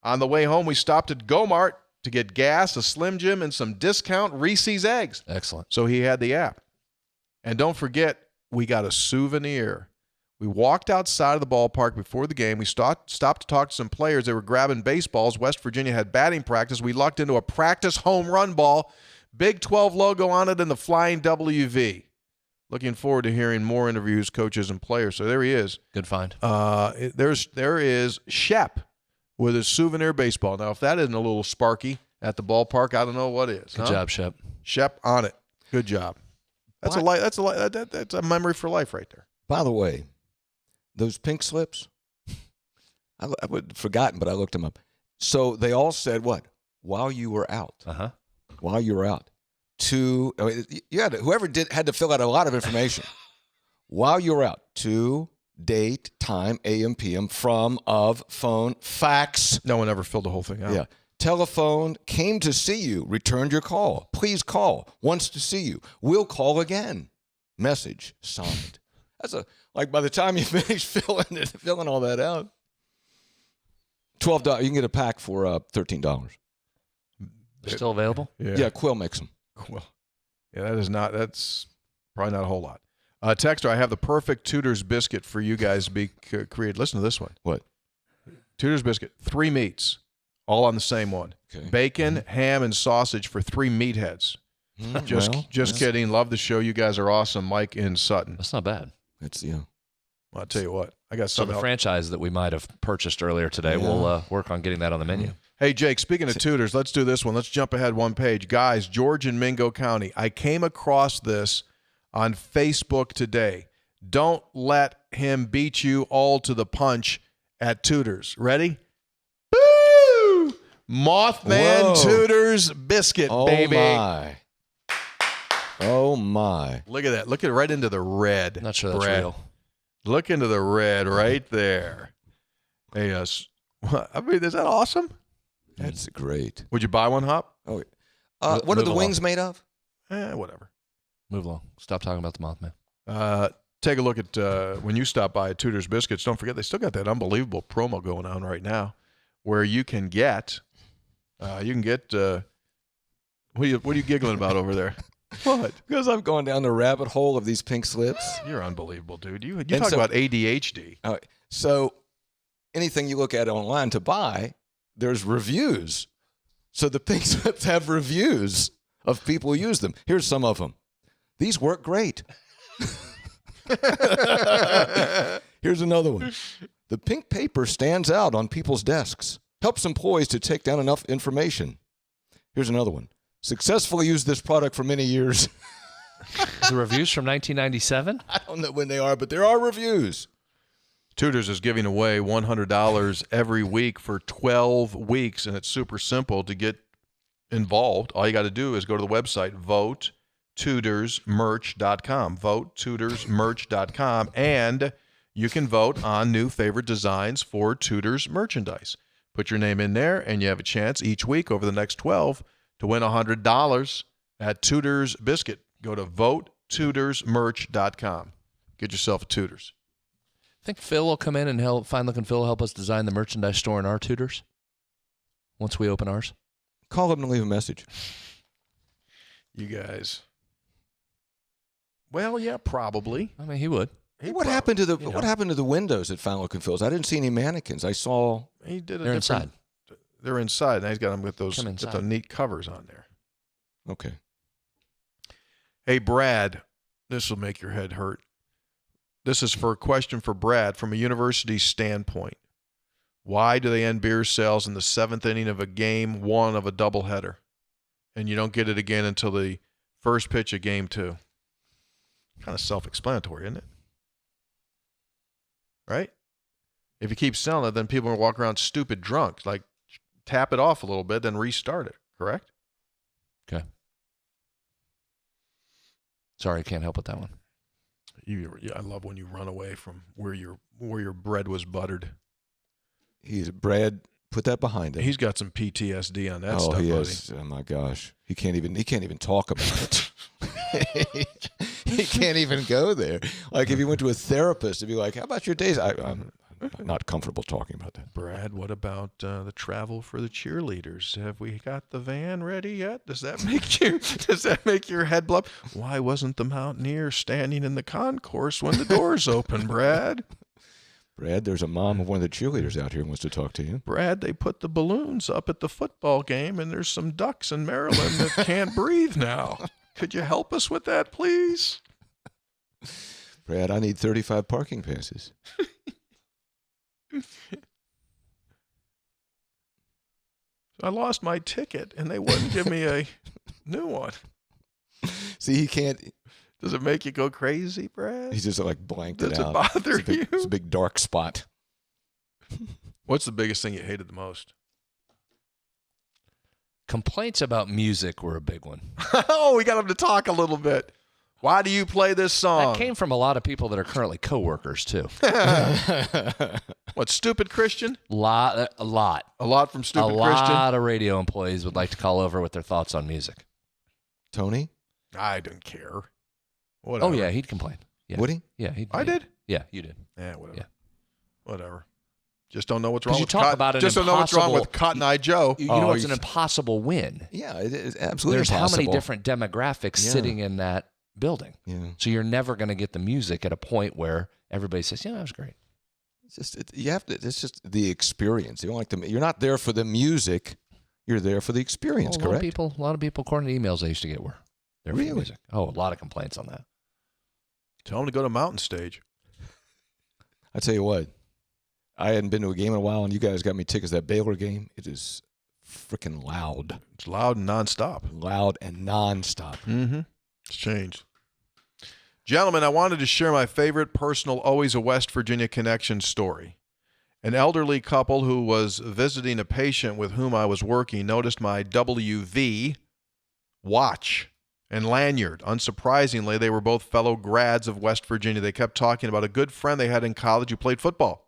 On the way home, we stopped at Gomart to get gas, a Slim Jim, and some discount Reese's eggs. Excellent. So he had the app. And don't forget, we got a souvenir. We walked outside of the ballpark before the game. We stopped to talk to some players. They were grabbing baseballs. West Virginia had batting practice. We lucked into a practice home run ball, Big 12 logo on it, and the flying WV. Looking forward to hearing more interviews, coaches, and players. So there he is. Good find. There is Shep with his souvenir baseball. Now, if that isn't a little sparky at the ballpark, I don't know what is. Good job, Shep. Shep on it. Good job. That's a memory for life right there. By the way, those pink slips, I would have forgotten, but I looked them up. So they all said what? While you were out. Uh-huh. While you were out. Whoever had to fill out a lot of information. While you were out. To, date, time, AM, PM, from, of, phone, fax. No one ever filled the whole thing out. Yeah. Telephone, came to see you, returned your call. Please call, wants to see you. We'll call again. Message, signed. That's by the time you finish filling all that out, $12. You can get a pack for $13. Still available? Yeah, Quill makes them. Quill. Yeah, that's probably not a whole lot. Texter, I have the perfect Tutor's biscuit for you guys to be created. Listen to this one. What? Tutor's biscuit, 3 meats, all on the same one. Okay. Bacon, ham, and sausage for 3 meatheads. Just kidding. Love the show. You guys are awesome. Mike in Sutton. That's not bad. It's Well, I'll tell you what. I got So something the franchise that we might have purchased earlier today, we'll work on getting that on the menu. Hey, Jake, speaking of tutors, let's do this one. Let's jump ahead one page. Guys, George in Mingo County. I came across this on Facebook today. Don't let him beat you all to the punch at Tutors. Ready? Boo! Mothman Tutors biscuit, baby. Oh, my. Look at that. Look at right into the red. Not sure that's Brad. real. Look into the red right there. Hey, is that awesome? That's great. Would you buy one, Hop? Oh, what are the wings made of? Whatever. Move along. Stop talking about the Mothman. Take a look at when you stop by at Tutor's Biscuits. Don't forget, they still got that unbelievable promo going on right now where you can get what are you giggling about over there? What? Because I'm going down the rabbit hole of these pink slips. You're unbelievable, dude. You talk about ADHD. So anything you look at online to buy, there's reviews. So the pink slips have reviews of people who use them. Here's some of them. These work great. Here's another one. The pink paper stands out on people's desks. Helps employees to take down enough information. Here's another one. Successfully used this product for many years. The reviews from 1997? I don't know when they are, but there are reviews. Tutors is giving away $100 every week for 12 weeks, and it's super simple to get involved. All you got to do is go to the website, votetutorsmerch.com, votetutorsmerch.com, and you can vote on new favorite designs for Tutors merchandise. Put your name in there, and you have a chance each week over the next 12 to win $100 at Tutors Biscuit. Go to votetutorsmerch.com. Get yourself a Tutors. Think Phil will come in and Fine Looking Phil will help us design the merchandise store in our Tutors once we open ours? Call him and leave a message. You guys. Well, yeah, probably. I mean, he would. What happened to the windows at Fine Looking Phil's? I didn't see any mannequins. I saw they're inside. They're inside. Now he's got them with the neat covers on there. Okay. Hey, Brad, this will make your head hurt. This is for a question for Brad from a university standpoint. Why do they end beer sales in the 7th inning of a game 1 of a doubleheader, and you don't get it again until the first pitch of game 2? Kind of self-explanatory, isn't it? Right? If you keep selling it, then people will walk around stupid drunk. Like, tap it off a little bit, then restart it. Correct? Okay. Sorry, I can't help with that one. I love when you run away from where your bread was buttered. Brad, put that behind him. He's got some PTSD on that stuff, he buddy. is. Oh my gosh, he can't even talk about it. He can't even go there. Like if he went to a therapist, he'd be like, "How about your days?" I'm not comfortable talking about that. Brad, what about the travel for the cheerleaders? Have we got the van ready yet? Does that make your head blow up? Why wasn't the Mountaineer standing in the concourse when the doors open, Brad? Brad, there's a mom of one of the cheerleaders out here who wants to talk to you. Brad, they put the balloons up at the football game, and there's some ducks in Maryland that can't breathe now. Could you help us with that, please? Brad, I need 35 parking passes. I lost my ticket, and they wouldn't give me a new one. See, he can't. Does it make you go crazy, Brad? He's just like blanked it Does out. it bother you? It's a big dark spot. What's the biggest thing you hated the most? Complaints about music were a big one. Oh, we got him to talk a little bit. Why do you play this song? That came from a lot of people that are currently coworkers too. What, stupid Christian? A lot. A lot from stupid A Christian? lot of radio employees would like to call over with their thoughts on music. Tony? I don't care. Whatever. Oh yeah, he'd complain. Yeah. Would he? Yeah, I did? Yeah, you did. Yeah, whatever. Yeah. Whatever. Just don't know what's wrong you with talk about an Just don't know what's wrong with impossible- Cotton Eye Joe. You know, it's an he's- impossible win. Yeah, it is absolutely There's impossible. how many different demographics Yeah. sitting in that building. Yeah. So you're never going to get the music at a point where everybody says, "Yeah, that was great." It's just you have to. It's just the experience. You don't like the. You're not there for the music. You're there for the experience. Well, correct. a lot of people, according to emails I used to get, were there for the Really? music. Oh, a lot of complaints on that. Tell him to go to Mountain Stage. I tell you what, I hadn't been to a game in a while, and you guys got me tickets to that Baylor game. It is freaking loud, It's loud and nonstop. loud and nonstop. Mm-hmm. It's changed. Gentlemen, I wanted to share my favorite personal Always a West Virginia connection story. An elderly couple who was visiting a patient with whom I was working noticed my WV watch and lanyard. Unsurprisingly, they were both fellow grads of West Virginia. They kept talking about a good friend they had in college who played football.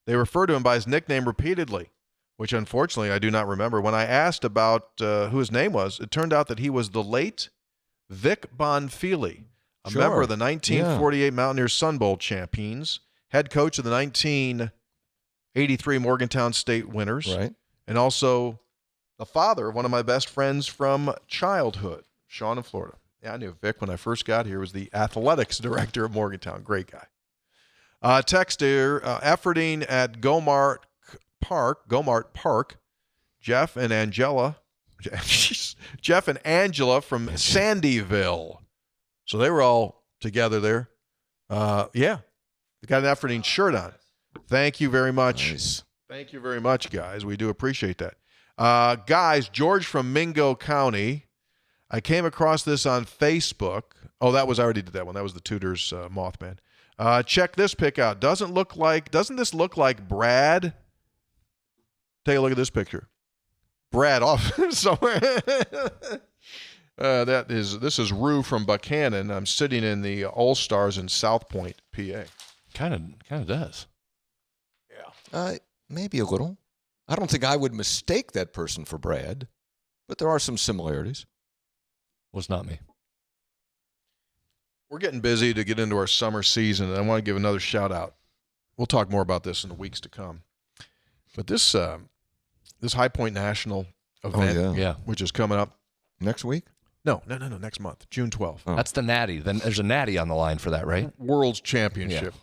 They referred to him by his nickname repeatedly, which unfortunately I do not remember. When I asked about who his name was, it turned out that he was the late Vic Bonfili, a Sure. member of the 1948 Mountaineer Sun Bowl champions, head coach of the 1983 Morgantown State winners, Right. and also the father of one of my best friends from childhood, Sean in Florida. Yeah, I knew Vic when I first got here. Was the athletics director of Morgantown. Great guy. Text here, efforting at Gomart Park, Jeff and Angela from Sandyville. So they were all together there. Yeah, they got an efforting shirt on. Thank you very much. Nice. Thank you very much, guys. We do appreciate that. Guys, George from Mingo County. I came across this on Facebook. Oh, I already did that one. That was the Tutor's Mothman. Check this pic out. Doesn't this look like Brad? Take a look at this picture. Brad off somewhere. This is Rue from Buchanan. I'm sitting in the All-Stars in South Point, PA. Kind of does. Maybe a little. I don't think I would mistake that person for Brad, but there are some similarities. Was not me. We're getting busy to get into our summer season, and I want to give another shout out. We'll talk more about this in the weeks to come. But this High Point National event, Yeah. which is coming up Next week? No, next month, June 12th. Oh. That's the natty. Then there's a natty on the line for that, right? World's Championship.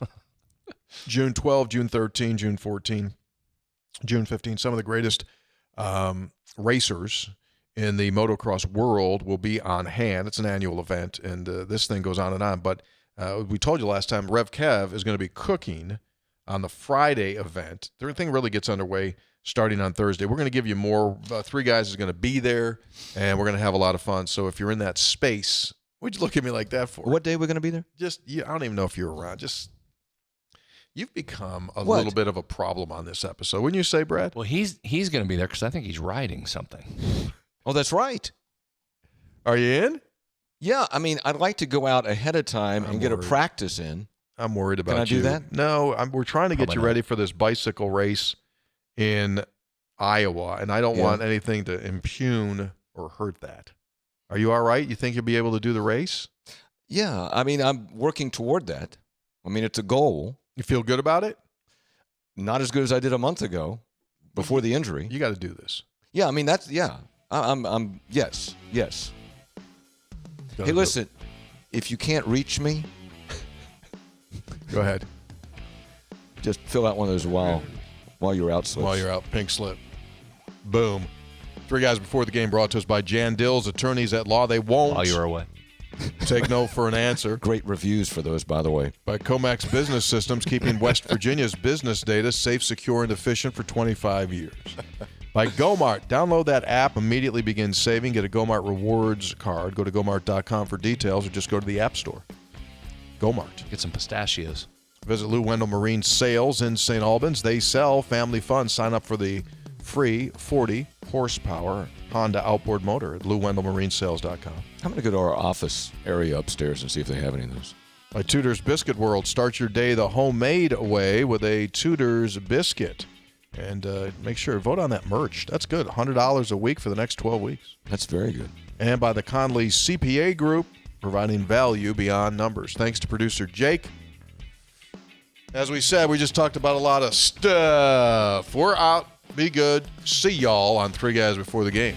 June 12, June 13, June 14, June 15. Some of the greatest racers in the motocross world will be on hand. It's an annual event, and this thing goes on and on. But we told you last time, Rev Kev is going to be cooking on the Friday event. The thing really gets underway starting on Thursday. We're going to give you more. Three guys is going to be there, and we're going to have a lot of fun. So if you're in that space, what'd you look at me like that for? What day are we going to be there? I don't even know if you're around. You've become a What? little bit of a problem on this episode. Wouldn't you say, Brad? Well, he's going to be there because I think he's riding something. Oh, that's right. Are you in? Yeah, I mean, I'd like to go out ahead of time and get a worried. practice in. I'm worried about you. Can I do that? No, we're trying to get Probably you not. ready for this bicycle race in Iowa, and I don't want anything to impugn or hurt that. Are you all right? You think you'll be able to do the race? Yeah, I mean, I'm working toward that. I mean, it's a goal. You feel good about it? Not as good as I did a month ago before the injury. You got to do this. Yeah, I mean, that's, yeah. I'm yes. Hey, listen, if you can't reach me, Go ahead. just fill out one of those while you're out slips. While you're out, pink slip. Boom. Three guys before the game brought to us by Jan Dills, attorneys at law. They won't. While you were away. Take no for an answer. Great reviews for those, by the way. By Comax Business Systems, keeping West Virginia's business data safe, secure, and efficient for 25 years. By Gomart, download that app, immediately begin saving, get a Gomart rewards card. Go to gomart.com for details or just go to the App Store. Gomart. Get some pistachios. Visit Lou Wendell Marine Sales in St. Albans. They sell family fun. Sign up for the free 40 horsepower Honda outboard motor at LouWendellMarineSales.com. I'm going to go to our office area upstairs and see if they have any of those. By Tutor's Biscuit World, start your day the homemade way with a Tutor's biscuit. And make sure, vote on that merch. That's good. $100 a week for the next 12 weeks. That's very good. And by the Conley CPA Group, providing value beyond numbers. Thanks to producer Jake. As we said, we just talked about a lot of stuff. We're out. Be good. See y'all on Three Guys Before the Game.